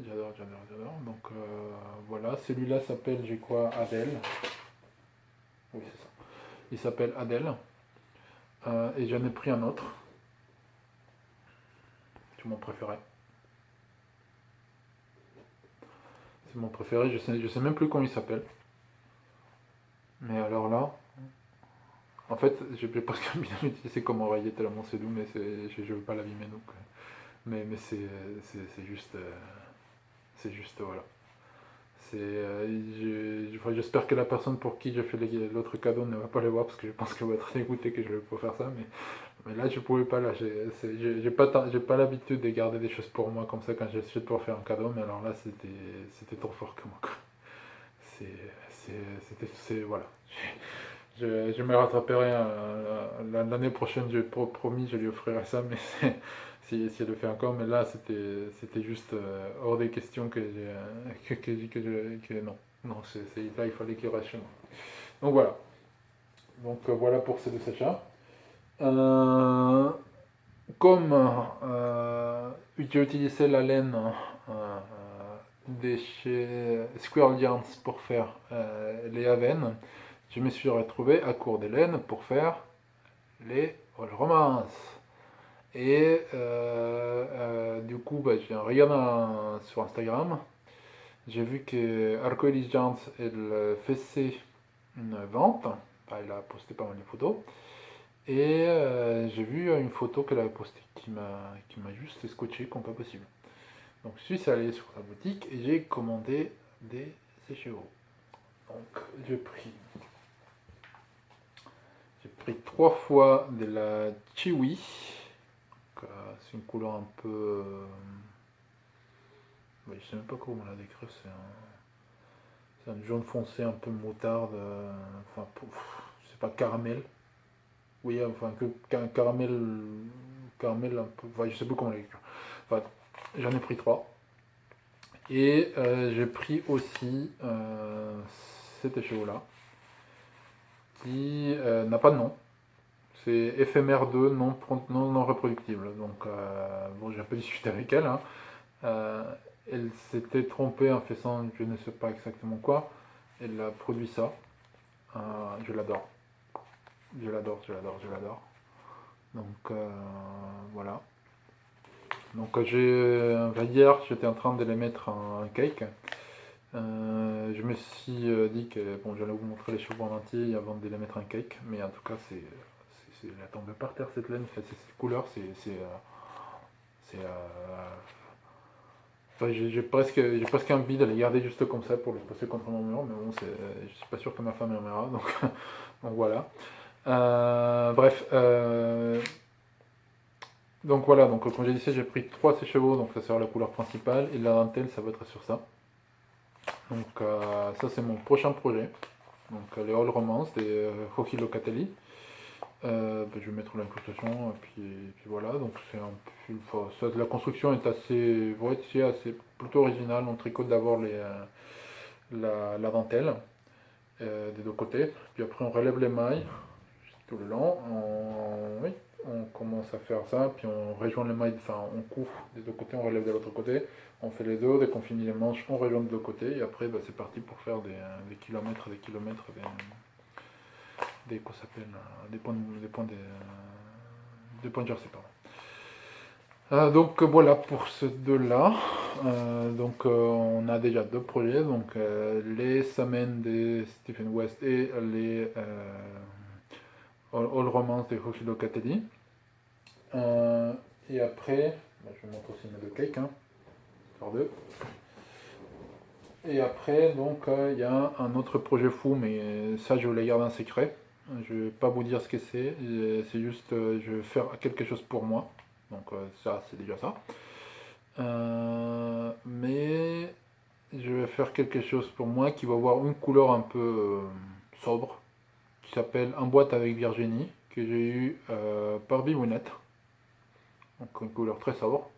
J'adore. Donc voilà, celui-là s'appelle, j'ai quoi, Adèle. Oui, c'est ça. Il s'appelle Adèle. Et j'en ai pris un autre. C'est mon préféré. C'est mon préféré, je sais même plus comment il s'appelle. Mais alors là, en fait, j'ai parce que bien utilisé comme oreiller tellement c'est doux, mais je ne veux pas l'abîmer donc. Mais c'est juste. C'est juste, voilà. J'espère que la personne pour qui je fais l'autre cadeau ne va pas le voir parce que je pense qu'elle va être dégoûtée que je peux faire ça. Mais là, je pouvais pas. Là, j'ai pas l'habitude de garder des choses pour moi comme ça quand j'essaie de pouvoir faire un cadeau. Mais alors là, c'était trop fort que moi. Voilà. Je me rattraperai l'année prochaine. J'ai promis, je lui offrirai ça, mais si elle le fait encore, mais là c'était juste hors des questions que non. Non, là il fallait qu'il reste chez moi. Donc voilà. Donc voilà pour ces deux achats. Comme j'ai utilisé la laine de chez Squirrel Yarns pour faire les Aven, je me suis retrouvé à court de laine pour faire les All Romance. Et du coup, bah, j'ai regardé sur Instagram, j'ai vu que Arcoiris Giants, elle faisait une vente, enfin, elle a posté pas mal de photos, et j'ai vu une photo qu'elle avait postée qui m'a juste scotché comme pas possible. Donc je suis allé sur la boutique et j'ai commandé des séchevaux. Donc j'ai pris 3 fois de la Chiwi. C'est une couleur un peu. Je sais même pas comment la décrire. C'est un jaune foncé, un peu moutarde. Enfin, c'est pas caramel. Oui, enfin, qu'un caramel. Caramel un peu. Enfin, je sais plus comment la décrire. Enfin, j'en ai pris 3. Et j'ai pris aussi cet écheveau là. qui n'a pas de nom. C'est éphémère 2, non reproductible. Donc, bon, j'ai un peu discuté avec elle, hein. Euh, Elle s'était trompée en faisant je ne sais pas exactement quoi. Elle a produit ça. Euh, je l'adore. Je l'adore, je l'adore, je l'adore. Donc, voilà. Donc, hier, j'étais en train de les mettre en cake. Je me suis dit que bon, j'allais vous montrer les cheveux en entier avant de les mettre en cake, mais en tout cas, elle est tombée par terre cette laine, enfin, cette couleur, c'est, enfin, j'ai presque envie de les garder juste comme ça pour les passer contre mon mur, mais bon, je suis pas sûr que ma femme aimera, donc voilà. Bref, donc voilà, donc comme j'ai dit, j'ai pris 3 sèche-cheveux, donc ça sera la couleur principale, et la dentelle, ça va être sur ça. Donc ça, c'est mon prochain projet. Donc les All Romance des Hoki Locatelli. Je vais mettre l'incrustation et puis voilà. Donc la construction est assez, plutôt originale. On tricote d'abord la dentelle des deux côtés, puis après on relève les mailles tout le long. Oui, on commence à faire ça, puis on rejoint les mailles, enfin on coud des deux côtés, on relève de l'autre côté, on fait les deux, dès qu'on finit les manches, on rejoint de l'autre côté, et après c'est parti pour faire des kilomètres, quoi s'appelle, des points de jersey, pardon. Donc voilà pour ces deux-là. Donc on a déjà 2 projets, donc les Samen de Stephen West et les All Romance de Hoshi Locatelli. Et après, je vous montre aussi mes 2 cakes, hein, par 2. Et après, donc, il y a un autre projet fou, mais ça, je voulais garder un secret. Je vais pas vous dire ce que c'est. C'est juste, je vais faire quelque chose pour moi. Donc, ça, c'est déjà ça. Mais je vais faire quelque chose pour moi qui va avoir une couleur un peu sobre, qui s'appelle En boîte avec Virginie, que j'ai eu par Bibounette. Donc, une couleur très sobre.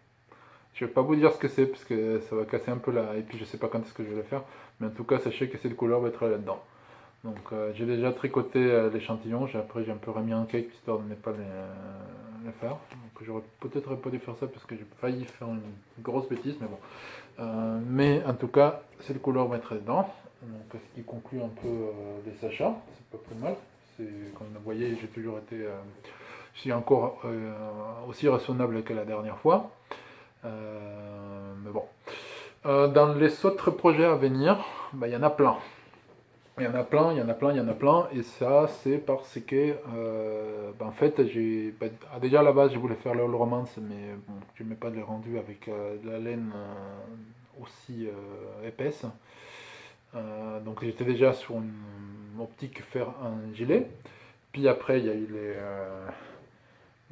Je vais pas vous dire ce que c'est parce que ça va casser un peu là. Et puis je sais pas quand est-ce que je vais le faire. Mais en tout cas, sachez que cette couleur va être là-dedans. Donc j'ai déjà tricoté l'échantillon. Après j'ai un peu remis en cake histoire de ne pas les faire. Donc j'aurais peut-être pas dû faire ça parce que j'ai failli faire une grosse bêtise. Mais bon. Mais en tout cas, cette couleur va être là-dedans. Donc ce qui conclut un peu les achats. C'est pas plus mal. Comme vous voyez, j'ai toujours été... je suis encore aussi raisonnable que la dernière fois. Mais bon. Dans les autres projets à venir, il y en a plein. Il y en a plein, il y en a plein, il y en a plein. Et ça, c'est parce que, en fait, déjà à la base, je voulais faire le All Romance, mais bon, je n'aimais pas les rendus avec de la laine aussi épaisse. Donc j'étais déjà sur une optique faire un gilet. Puis après, il y a eu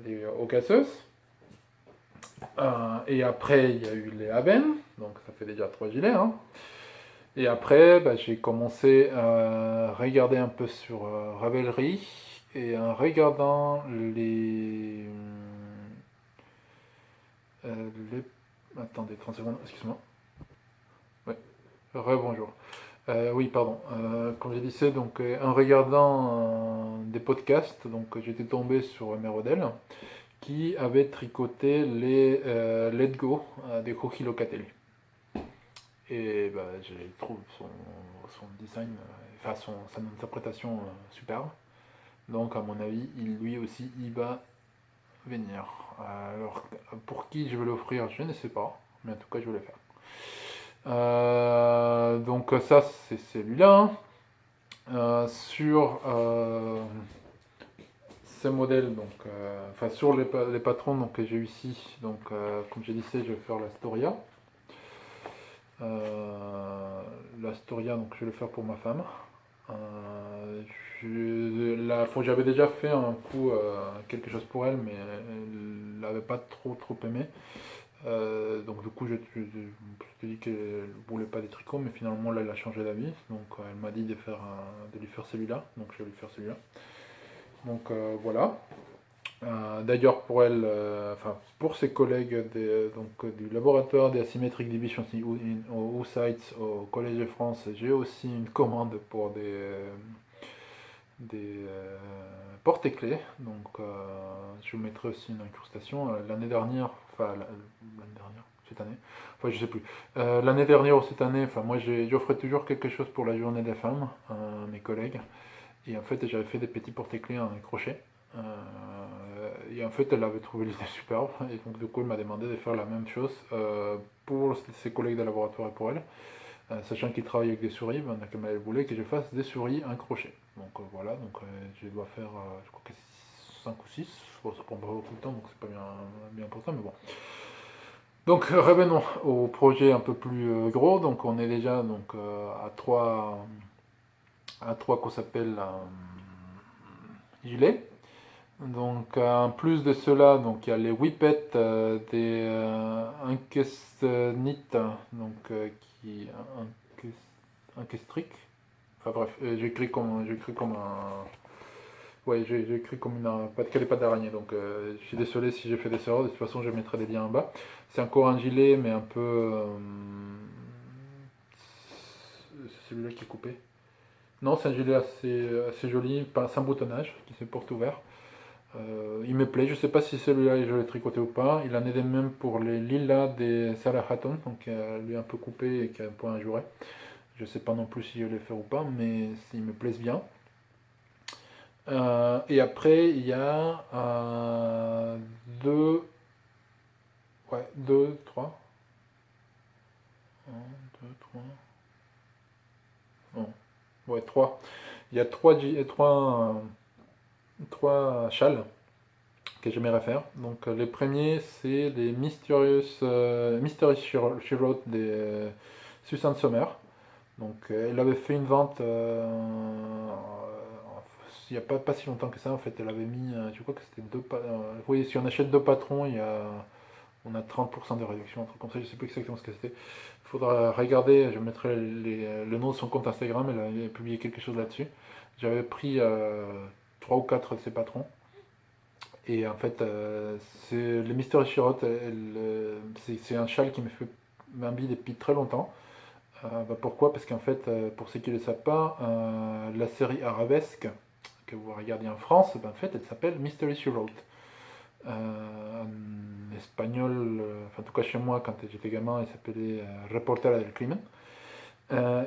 les Ocassos. Et après, il y a eu les Aben, donc ça fait déjà 3 gilets, hein. Et après, j'ai commencé à regarder un peu sur Ravelry, et en regardant Attendez, 30 secondes, excuse-moi. Ouais, rebonjour. Oui, pardon. Comme j'ai dit, c'est donc en regardant des podcasts, donc j'étais tombé sur Merodel, qui avait tricoté les Let Go des Hoki Locatelli. Et je trouve son design, enfin son interprétation superbe. Donc à mon avis, lui aussi, il va venir. Alors pour qui je vais l'offrir, je ne sais pas, mais en tout cas je vais le faire. Donc ça c'est celui-là. Sur ces modèles, donc, enfin sur les patrons donc, que j'ai eu ici, donc comme j'ai dit, je vais faire l'Astoria. L'Astoria, donc je vais le faire pour ma femme. J'avais déjà fait un coup quelque chose pour elle, mais elle l'avait pas trop aimé. Donc du coup, je me suis dit qu'elle ne voulait pas des tricots, mais finalement là, elle a changé d'avis. Donc elle m'a dit de lui faire celui-là. Donc je vais lui faire celui-là. Donc voilà. D'ailleurs, pour elle, enfin pour ses collègues du laboratoire des Asymmetric Division au Sites au Collège de France, j'ai aussi une commande pour porte-clés. Donc je vous mettrai aussi une incrustation. L'année dernière, cette année, enfin je sais plus. L'année dernière ou cette année, enfin moi j'offrais toujours quelque chose pour la journée des femmes à mes collègues. Et en fait j'avais fait des petits porte-clés en crochet. Et en fait elle avait trouvé l'idée superbe. Et donc du coup elle m'a demandé de faire la même chose pour ses collègues de laboratoire et pour elle. Sachant qu'il travaille avec des souris, ben, elle voulait que je fasse des souris en crochet. Donc voilà, donc je dois faire, je crois que 5 ou 6. Bon, ça prend pas beaucoup de temps, donc c'est pas bien important, mais bon. Donc revenons au projet un peu plus gros. Donc on est déjà donc, à 3 qu'on s'appelle gilets. Donc en plus de cela, donc il y a les whippets des Ankesnit, donc qui Ankestric. Enfin bref, j'écris comme un. Ouais, j'ai écrit comme une pas de pas d'araignée, donc je suis désolé si j'ai fait des erreurs, de toute façon je mettrai des liens en bas. C'est encore un gilet, mais un peu. C'est celui-là qui est coupé. Non, c'est un gilet assez joli, sans boutonnage, qui se porte ouvert. Il me plaît, je sais pas si celui-là je l'ai tricoté ou pas. Il en est de même pour les lilas des Salah Hatton, donc lui un peu coupé et qui a un point à jouer. Je sais pas non plus si je vais les faire ou pas, mais s'ils me plaisent bien. Et après, il y a deux, trois. Un, deux, trois. Non, ouais, trois. Il y a trois châles que j'aimerais faire. Donc les premiers, c'est les Mystery Shroud des Susan Sommer. Donc elle avait fait une vente il n'y a pas si longtemps que ça en fait. Elle avait mis, je crois que c'était oui, si on achète deux patrons, on a 30% de réduction, un truc comme ça, je sais plus exactement ce que c'était. Il faudra regarder, je mettrai le nom de son compte Instagram, elle a publié quelque chose là-dessus. J'avais pris 3 ou 4 de ses patrons. Et en fait, c'est le Mystery Shirot, c'est un châle qui me fait m'habille depuis très longtemps. Pourquoi? Parce qu'en fait, pour ceux qui ne le savent pas, la série arabesque que vous regardez en France, en fait, elle s'appelle Mystery She Wrote. En espagnol, en tout cas chez moi, quand j'étais gamin, elle s'appelait Reportera del Crimen.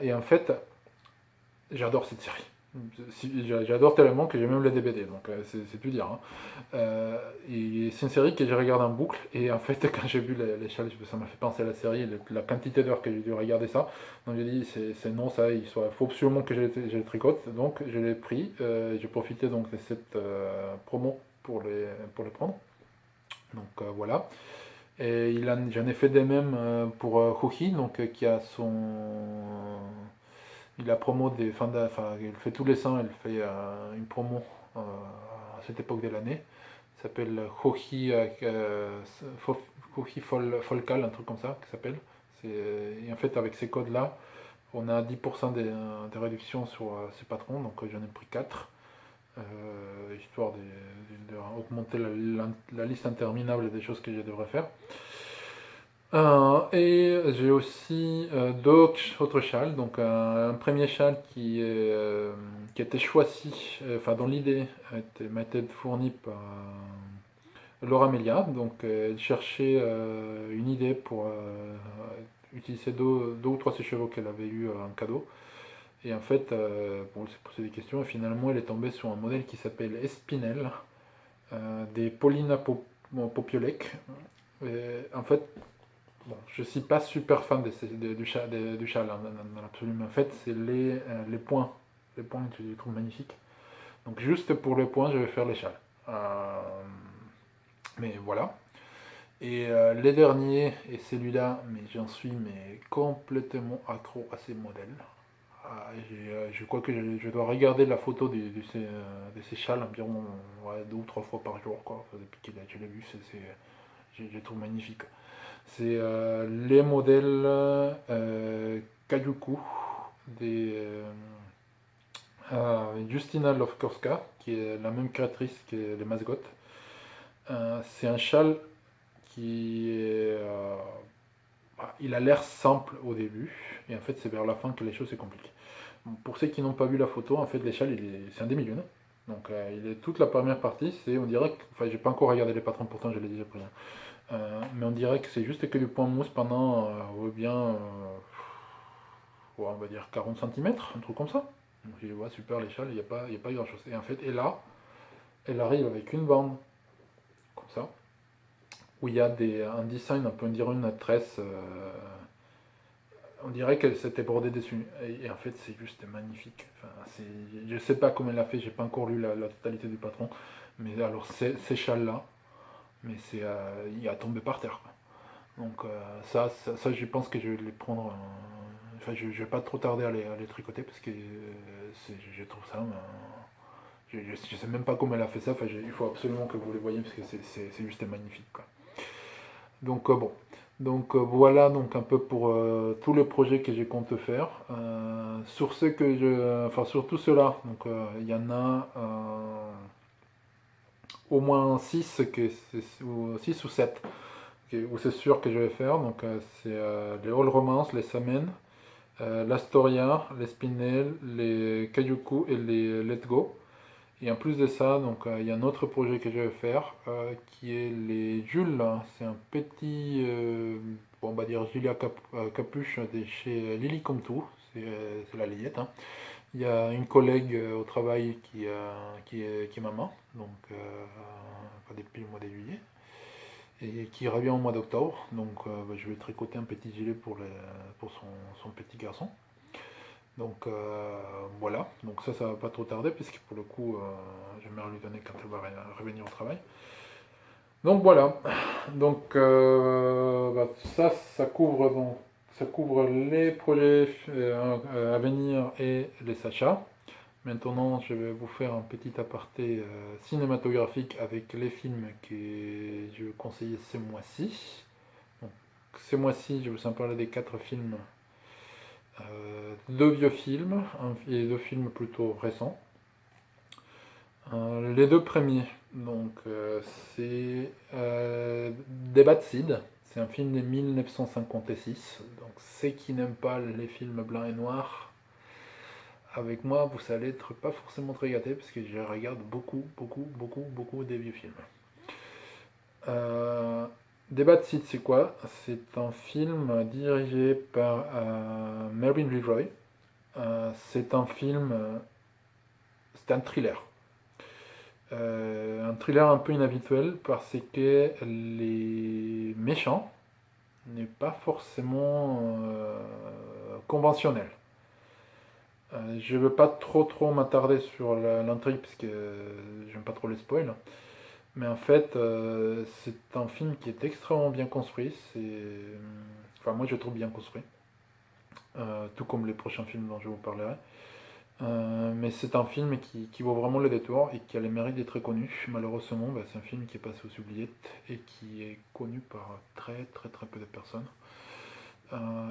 Et en fait, j'adore cette série. J'adore tellement que j'ai même les DVD, donc c'est tout dire. Hein. Et c'est une série que j'ai regardée en boucle, et en fait, quand j'ai vu les châles, ça m'a fait penser à la série, la quantité d'heures que j'ai dû regarder ça. Donc j'ai dit, c'est non, ça, il faut absolument que je le tricote. Donc je l'ai pris, j'ai profité donc de cette promo pour les prendre. Donc voilà. Et j'en ai fait des mêmes pour Huhi, donc qui a il a promo des fins enfin, il fait tous les 100, elle fait une promo à cette époque de l'année. Ça s'appelle Hohi, Folcal, un truc comme ça, qui s'appelle. Et en fait, avec ces codes-là, on a 10% de réduction sur ces patrons, donc j'en ai pris 4, histoire d'augmenter la liste interminable des choses que je devrais faire. Et j'ai aussi deux autres châles. Donc un premier châle qui a été choisi, enfin dont l'idée m'a été fournie par Laura Melia. Donc elle cherchait une idée pour utiliser deux ou trois de ses chevaux qu'elle avait eu en cadeau. Et en fait, bon, elle s'est posé des questions et finalement elle est tombée sur un modèle qui s'appelle Espinel des Paulina Popiolek. En fait, bon, je ne suis pas super fan du châle dans l'absolu, mais en fait, c'est les points. Les points que je trouve magnifiques. Donc, juste pour les points, je vais faire les châles. Mais voilà. Et les derniers, et celui-là, mais j'en suis complètement accro à ces modèles. Je crois que je dois regarder la photo de ces châles environ deux ou trois fois par jour. Quoi. Depuis que je l'ai vu, je les trouve magnifiques. C'est les modèles Kajuku des Justina Lovkorska, qui est la même créatrice que les mascottes. C'est un châle qui est Voilà, il a l'air simple au début, et en fait c'est vers la fin que les choses se compliquent. Bon, pour ceux qui n'ont pas vu la photo, en fait l'échelle c'est un demi-lune. Donc toute la première partie, c'est on dirait que, enfin j'ai pas encore regardé les patrons, pourtant je l'ai déjà pris, hein. Mais on dirait que c'est juste que du point mousse pendant ouais, on va dire 40 cm, un truc comme ça. Donc je dis ouais super l'échelle, il y a pas grand chose. Et en fait, et là, elle arrive avec une bande, comme ça, où il y a un design, on peut dire une tresse, on dirait qu'elle s'était bordée dessus. Et en fait, c'est juste magnifique. Enfin, je sais pas comment elle a fait, j'ai pas encore lu la totalité du patron. Mais alors, ces châles-là, mais il a tombé par terre, quoi. Donc, ça, je pense que je vais les prendre. Enfin, je vais pas trop tarder à les tricoter parce que je trouve ça. Je sais même pas comment elle a fait ça. Enfin, il faut absolument que vous les voyez parce que c'est juste magnifique, quoi. Donc bon. Donc voilà donc un peu pour tous les projets que j'ai compte faire. Sur ceux que enfin sur tout cela, donc il y en a au moins 6 ou 6 ou 7 où c'est sûr que je vais faire. Donc c'est les All Romance, les Samen, l'Astoria, les Spinel, les Kayuku et les Let's Go. Et en plus de ça, donc il y a un autre projet que je vais faire qui est les Jules. C'est un petit, bon, on va dire Julia Capuche de chez Lily Comme Tout. C'est la layette, hein. Il y a une collègue au travail qui est maman, donc pas depuis le mois de juillet, et qui revient au mois d'octobre. Donc bah, je vais tricoter un petit gilet pour son petit garçon. Donc voilà, donc ça va pas trop tarder puisque pour le coup j'aimerais lui donner quand elle va revenir au travail. Donc voilà, donc bah, ça couvre les projets à venir et les achats. Maintenant je vais vous faire un petit aparté cinématographique avec les films que je vais conseiller ce mois-ci. Donc ce mois-ci je vais vous en parler des 4 films, deux vieux films et deux films plutôt récents. Les deux premiers, donc c'est Des Bad Seeds, c'est un film de 1956. Donc ceux qui n'aiment pas les films blancs et noirs, avec moi vous allez être pas forcément très gâtés parce que je regarde beaucoup des vieux films. Des Bad Seeds c'est quoi? C'est un film dirigé par Mervyn LeRoy. C'est un film, c'est un thriller. Un thriller un peu inhabituel parce que les méchants n'est pas forcément conventionnel. Je ne veux pas trop m'attarder sur l'intrigue parce que j'aime pas trop les spoils. Mais en fait, c'est un film qui est extrêmement bien construit. Enfin, moi je trouve bien construit. Tout comme les prochains films dont je vous parlerai. Mais c'est un film qui vaut vraiment le détour et qui a le mérite d'être connu. Malheureusement, bah, c'est un film qui est passé aux oubliettes et qui est connu par très peu de personnes.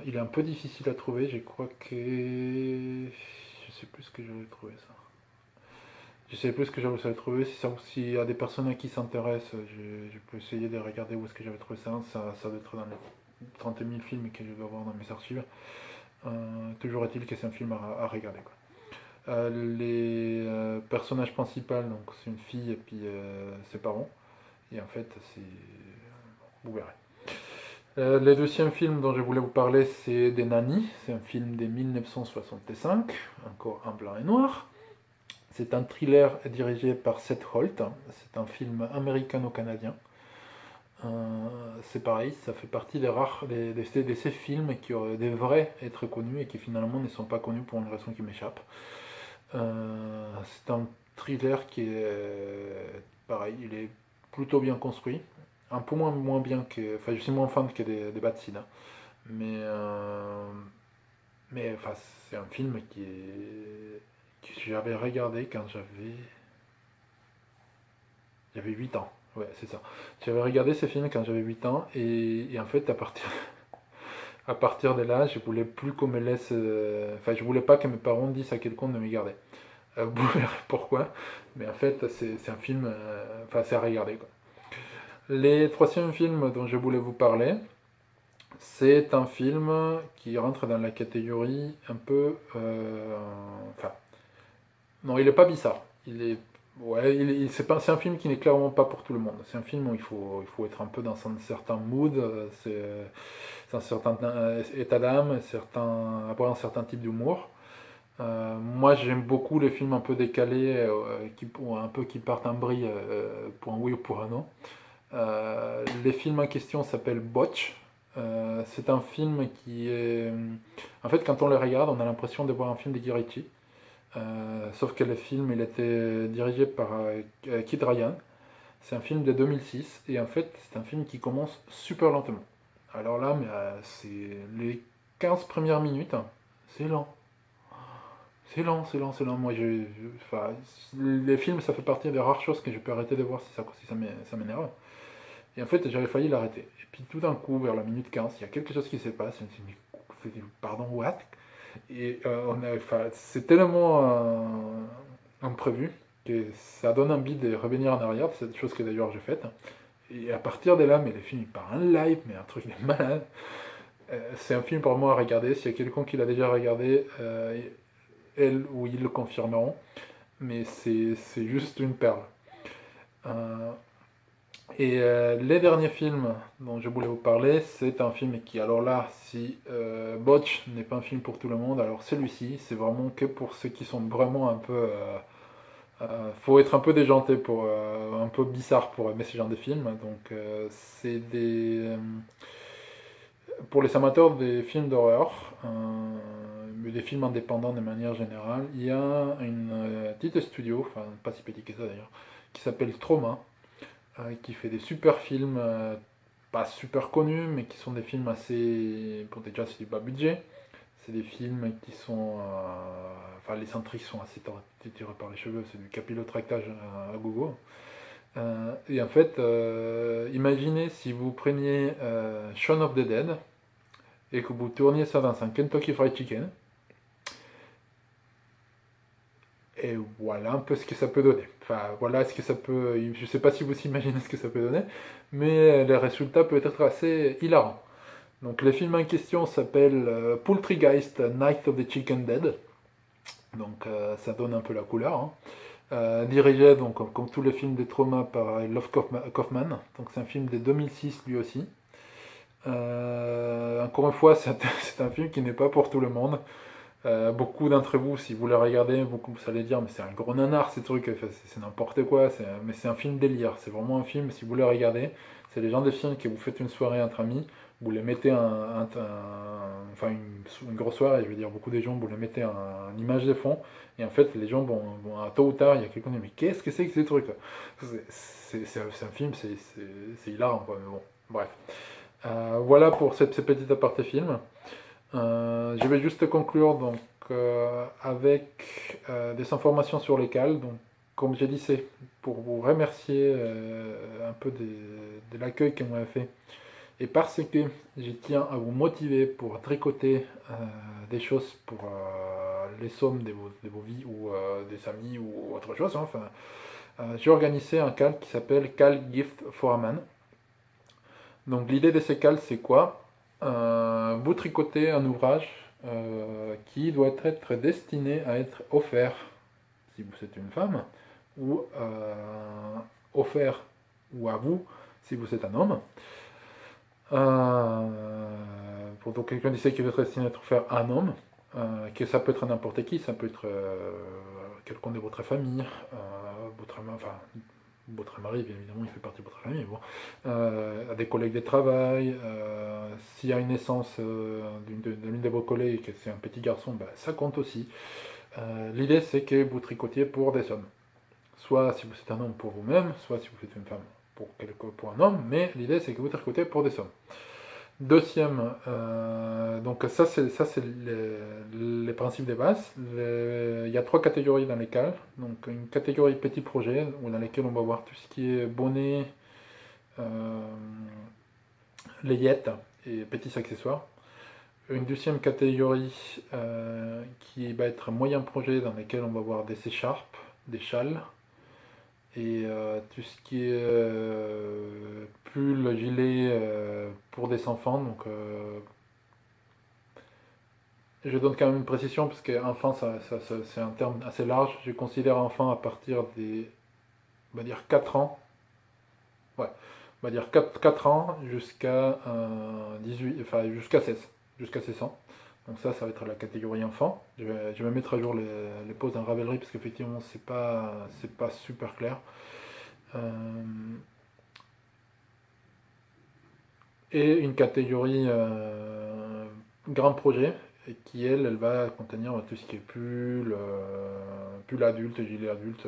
Il est un peu difficile à trouver, je crois que... Je sais plus ce que j'avais trouvé ça. Je sais plus ce que j'avais trouvé, s'il y a des personnes à qui s'intéressent, je peux essayer de regarder où est-ce que j'avais trouvé ça. Ça doit être dans les 30 000 films que je dois avoir dans mes archives. Toujours est-il que c'est un film à regarder, quoi. Les personnages principaux, donc c'est une fille et puis ses parents. Et en fait, vous verrez. Le deuxième film dont je voulais vous parler, c'est Des Nannies. C'est un film de 1965, encore en blanc et noir. C'est un thriller dirigé par Seth Holt. C'est un film américano-canadien. C'est pareil, ça fait partie des rares de ces films qui devraient être connus et qui finalement ne sont pas connus pour une raison qui m'échappe. C'est un thriller qui est pareil, il est plutôt bien construit. Un peu moins bien que. Enfin, je suis moins fan que des Bad Seeds, hein. Mais enfin, c'est un film que j'avais regardé quand j'avais 8 ans. Ouais, c'est ça. J'avais regardé ce film quand j'avais 8 ans et en fait, à partir de là, je voulais plus qu'on me laisse. Enfin, je voulais pas que mes parents disent à quelqu'un de me garder. Vous verrez pourquoi. Mais en fait, c'est un film. Enfin, c'est à regarder, quoi. Les troisième films dont je voulais vous parler, C'est un film qui rentre dans la catégorie un peu... enfin, non, il n'est pas bizarre. Il est... Ouais, c'est un film qui n'est clairement pas pour tout le monde. C'est un film où il faut être un peu dans un certain mood, c'est un certain état d'âme, avoir un certain type d'humour. Moi, j'aime beaucoup les films un peu décalés, ou un peu qui partent en vrille, pour un oui ou pour un non. Les films en question s'appellent Botch. C'est un film qui est... En fait, quand on le regarde, on a l'impression de voir un film de Guy Ritchie. Sauf que le film, il était dirigé par Kid Ryan. C'est un film de 2006 et en fait, c'est un film qui commence super lentement. Alors là, mais, c'est les 15 premières minutes, hein, c'est lent. C'est lent, c'est lent, c'est lent. Moi, enfin, les films, ça fait partie des rares choses que je peux arrêter de voir si ça m'énerve. Et en fait, j'avais failli l'arrêter. Et puis tout d'un coup, vers la minute 15, il y a quelque chose qui se passe. Je me suis dit, pardon, what? Et enfin, c'est tellement imprévu que ça donne envie de revenir en arrière. C'est des choses que d'ailleurs j'ai faites. Et à partir de là, mais le film il part en live, mais un truc de malade. C'est un film pour moi à regarder. S'il y a quelqu'un qui l'a déjà regardé, elle ou ils le confirmeront. Mais c'est juste une perle. Euh, les derniers films dont je voulais vous parler, c'est un film qui, alors là, si Botch n'est pas un film pour tout le monde, alors celui-ci, c'est vraiment que pour ceux qui sont vraiment un peu... faut être un peu déjanté, un peu bizarre pour aimer ce genre de films. Donc c'est pour les amateurs des films d'horreur, mais des films indépendants de manière générale, il y a une petite studio, enfin pas si petit que ça d'ailleurs, qui s'appelle Trauma, qui fait des super films, pas super connus, mais qui sont des films assez... Bon, déjà, c'est du bas budget. C'est des films qui sont... enfin, les intrigues sont assez tirées par les cheveux, c'est du capillotractage à gogo. Et en fait, imaginez si vous preniez Shaun of the Dead et que vous tourniez ça dans un Kentucky Fried Chicken. Et voilà un peu ce que ça peut donner. Enfin, voilà ce que ça peut. Je ne sais pas si vous imaginez ce que ça peut donner, mais les résultats peuvent être assez hilarants. Donc, le film en question s'appelle Poultrygeist Night of the Chicken Dead. Donc, ça donne un peu la couleur, hein. Dirigé, donc, comme tous les films de trauma, par Love Kaufman. Donc, c'est un film de 2006 lui aussi. Encore une fois, c'est un film qui n'est pas pour tout le monde. Beaucoup d'entre vous, si vous le regardez, vous allez dire, mais c'est un gros nanar ces trucs, enfin, c'est n'importe quoi, mais c'est un film délire, c'est vraiment un film, si vous le regardez, c'est les gens des films que vous faites une soirée entre amis, vous les mettez enfin une grosse soirée, je veux dire, beaucoup des gens, vous les mettez en image de fond, et en fait, les gens vont à tôt ou tard, il y a quelqu'un qui dit, mais qu'est-ce que c'est que ces trucs? C'est un film, c'est hilarant, quoi, mais bon, bref. Voilà pour ce petit aparté film. Je vais juste conclure donc avec des informations sur les cales. Donc, comme j'ai dit, c'est pour vous remercier un peu de l'accueil que vous m'avez fait. Et parce que je tiens à vous motiver pour tricoter des choses pour les sommes de vos vies ou des amis ou autre chose, hein. Enfin, j'ai organisé un cal qui s'appelle Cal Gift for a Man. Donc l'idée de ces cales, c'est quoi? Vous tricotez un ouvrage qui doit être destiné à être offert si vous êtes une femme, ou offert ou à vous si vous êtes un homme. Pour donc quelqu'un disait qu'il veut être destiné à être offert à un homme, que ça peut être n'importe qui, ça peut être quelqu'un de votre famille, votre mari, bien évidemment, il fait partie de votre famille, bon, à des collègues de travail, s'il y a une naissance de l'une de vos collègues et que c'est un petit garçon, ben, ça compte aussi. L'idée, c'est que vous tricotiez pour des hommes. Soit si vous êtes un homme pour vous-même, soit si vous êtes une femme pour un homme, mais l'idée, c'est que vous tricotez pour des hommes. Deuxième, donc ça c'est les principes de base. Il y a 3 catégories dans les cales. Donc une catégorie petit projet, dans lesquelles on va voir tout ce qui est bonnet, layette et petits accessoires. Une deuxième catégorie qui va être moyen projet, dans lesquels on va voir des écharpes, des châles Et tout ce qui est pull, gilet pour des enfants. Donc je donne quand même une précision parce qu'enfant, c'est un terme assez large. Je considère enfant à partir des, on va dire 4 ans. Ouais, on va dire 4 ans jusqu'à 18, enfin jusqu'à 16, jusqu'à 16 ans. Donc ça va être la catégorie enfant. Je vais mettre à jour les posts dans Ravelry parce qu'effectivement, c'est pas super clair. Euh, et une catégorie grand projet, et qui elle va contenir tout ce qui est pull adulte, gilet adulte.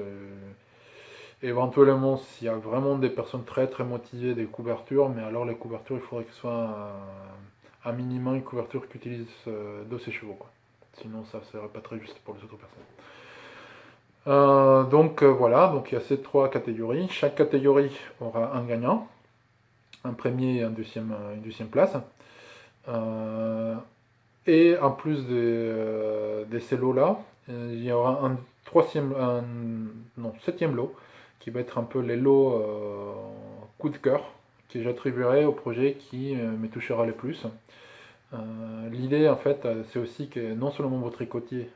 Éventuellement, s'il y a vraiment des personnes très très motivées, des couvertures, mais alors les couvertures, il faudrait que ce soit un minimum une couverture qui utilise de ses chevaux, quoi. Sinon, ça ne serait pas très juste pour les autres personnes. Donc voilà, donc il y a ces 3 catégories. Chaque catégorie aura un gagnant, un premier et une deuxième place. Et en plus des ces lots-là, il y aura septième lot, qui va être un peu les lots coup de cœur, que j'attribuerai au projet qui me touchera le plus. L'idée, en fait, c'est aussi que non seulement vous tricotiez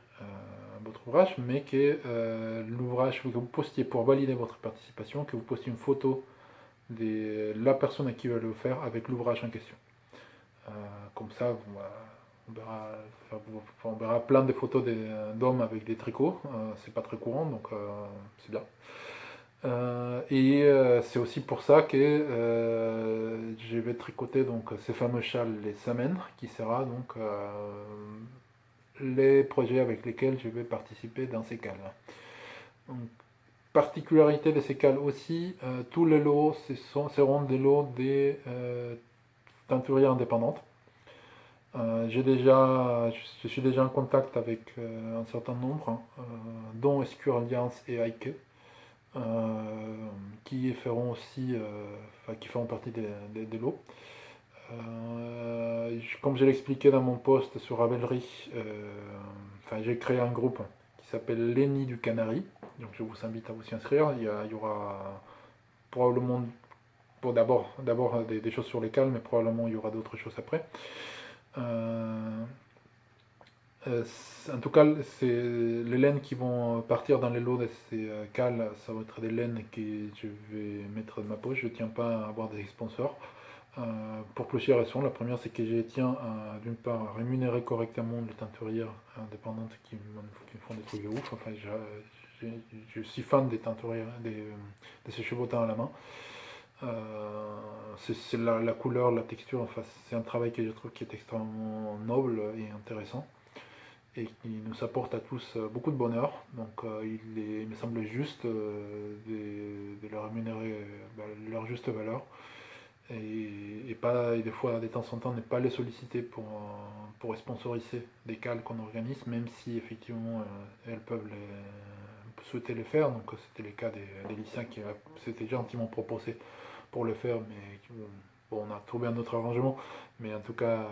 votre ouvrage, mais que l'ouvrage que vous postiez pour valider votre participation, que vous postiez une photo de la personne à qui vous allez le faire avec l'ouvrage en question. Comme ça, on verra, on verra plein de photos d'hommes avec des tricots. C'est pas très courant, donc c'est bien. C'est aussi pour ça que je vais tricoter donc ces fameux châles les semaines, qui sera donc les projets avec lesquels je vais participer dans ces cales. Donc, particularité de ces cales aussi, tous les lots seront des lots des teinturières indépendantes. Je suis déjà en contact avec un certain nombre, dont Escure Alliance et Aike, qui feront aussi, qui feront partie des lots. Comme je l'ai expliqué dans mon post sur Ravelry, j'ai créé un groupe qui s'appelle Les Nids du Canari. Donc je vous invite à vous y inscrire. Il y aura probablement, d'abord des choses sur les cales, mais probablement il y aura d'autres choses après. En tout cas, c'est les laines qui vont partir dans les lots de ces cales, ça va être des laines que je vais mettre de ma poche. Je ne tiens pas à avoir des sponsors. Pour plusieurs raisons. La première, c'est que je tiens à, d'une part, rémunérer correctement les teinturières indépendantes qui me font des trucs de ouf. Enfin, je suis fan des teinturières, de ces chevautards à la main. C'est la couleur, la texture, enfin, c'est un travail que je trouve qui est extrêmement noble et intéressant et qui nous apporte à tous beaucoup de bonheur. Donc il me semble juste de leur rémunérer leur juste valeur et des fois de temps en temps ne pas les solliciter pour sponsoriser des cales qu'on organise, même si effectivement elles peuvent souhaiter les faire. Donc c'était le cas des lycéens qui s'étaient gentiment proposés pour le faire, mais bon, on a trouvé un autre arrangement, mais en tout cas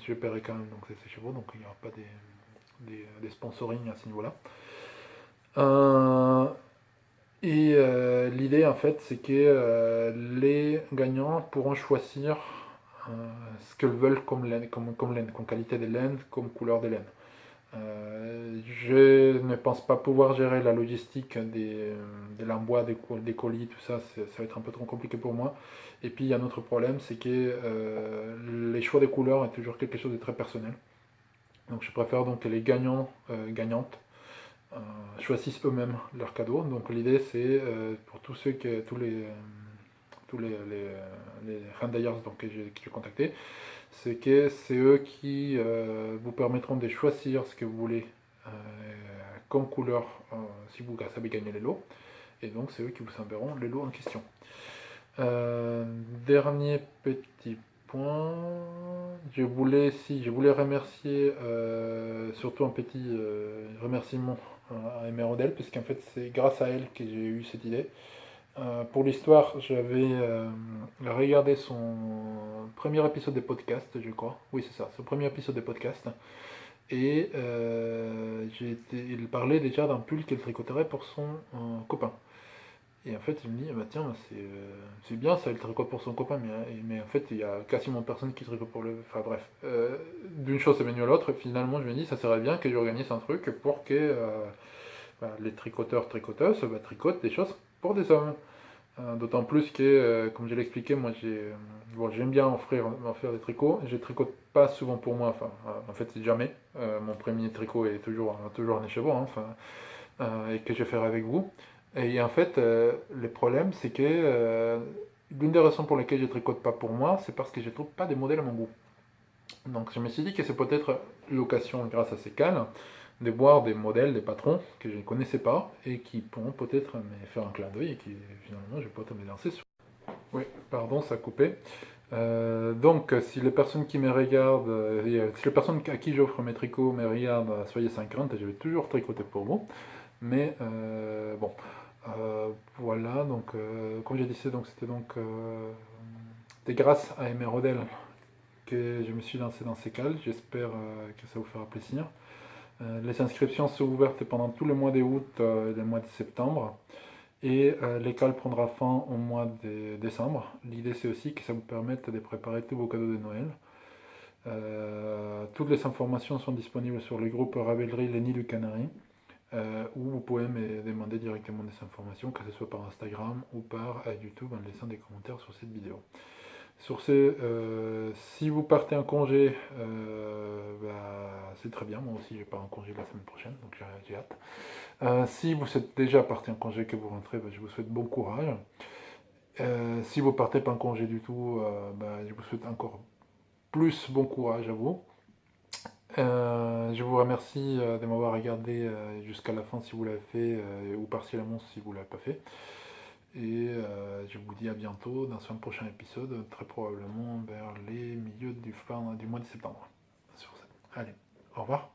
je paierai quand même donc ces chevaux, donc il n'y aura pas des sponsoring à ce niveau-là. L'idée en fait c'est que les gagnants pourront choisir ce qu'ils veulent comme laine, comme qualité de laine, comme couleur de laine. Je ne pense pas pouvoir gérer la logistique de l'envoi des colis, tout ça, ça va être un peu trop compliqué pour moi. Et puis il y a un autre problème, c'est que les choix des couleurs est toujours quelque chose de très personnel. Donc je préfère donc que les gagnants, gagnantes, choisissent eux-mêmes leurs cadeaux. Donc l'idée c'est pour tous les handayers que j'ai contactés, c'est que c'est eux qui vous permettront de choisir ce que vous voulez comme couleur si vous savez gagner les lots. Et donc c'est eux qui vous enverront les lots en question. Dernier petit point, je voulais remercier surtout un petit remerciement à Emeraldel, puisqu'en fait c'est grâce à elle que j'ai eu cette idée. Pour l'histoire, j'avais regardé son premier épisode de podcast, je crois. Oui, c'est ça, son premier épisode de podcast. Et il parlait déjà d'un pull qu'elle tricoterait pour son copain. Et en fait, il me dit, ah bah tiens, c'est bien ça, il tricote pour son copain, mais en fait, il y a quasiment personne qui tricote pour le. Enfin bref, d'une chose c'est venu à l'autre, et finalement, je me dis, ça serait bien que j'organise un truc pour que bah, les tricoteuses bah, tricotent des choses pour des hommes. D'autant plus que, comme je l'ai expliqué, moi bon, j'aime bien offrir des tricots. Je tricote pas souvent pour moi, enfin, en fait, jamais. Mon premier tricot est toujours un écheveau, hein, enfin, et que je ferai avec vous. Et en fait, le problème, c'est que l'une des raisons pour lesquelles je tricote pas pour moi, c'est parce que je trouve pas des modèles à mon goût. Donc je me suis dit que c'est peut-être l'occasion, grâce à ces cales, de voir des modèles, des patrons que je ne connaissais pas et qui pourront peut-être me faire un clin d'œil et qui finalement je vais peut-être me lancer sur. Oui, pardon, ça a coupé. Donc, si les personnes qui me regardent, si les personnes à qui j'offre mes tricots me regardent, soyez sans crainte, je vais toujours tricoter pour vous. Mais bon, voilà, donc comme je disais, donc c'était donc c'est grâce à Emerodel que je me suis lancé dans ces cales. J'espère que ça vous fera plaisir. Les inscriptions sont ouvertes pendant tout le mois d'août et le mois de septembre. Et l'école prendra fin au mois de décembre. L'idée c'est aussi que ça vous permette de préparer tous vos cadeaux de Noël. Toutes les informations sont disponibles sur le groupe Ravellerie Les Nids du Canari, où vous pouvez me demander directement des informations, que ce soit par Instagram ou par YouTube en laissant des commentaires sur cette vidéo. Sur ce, si vous partez en congé, bah, c'est très bien. Moi aussi, je pars en congé la semaine prochaine, donc j'ai hâte. Si vous êtes déjà parti en congé, que vous rentrez, bah, je vous souhaite bon courage. Si vous partez pas en congé du tout, bah, je vous souhaite encore plus bon courage à vous. Je vous remercie de m'avoir regardé jusqu'à la fin si vous l'avez fait, ou partiellement si vous ne l'avez pas fait. Et je vous dis à bientôt dans un prochain épisode, très probablement vers les milieux du mois de septembre. Sur ça. Allez, au revoir.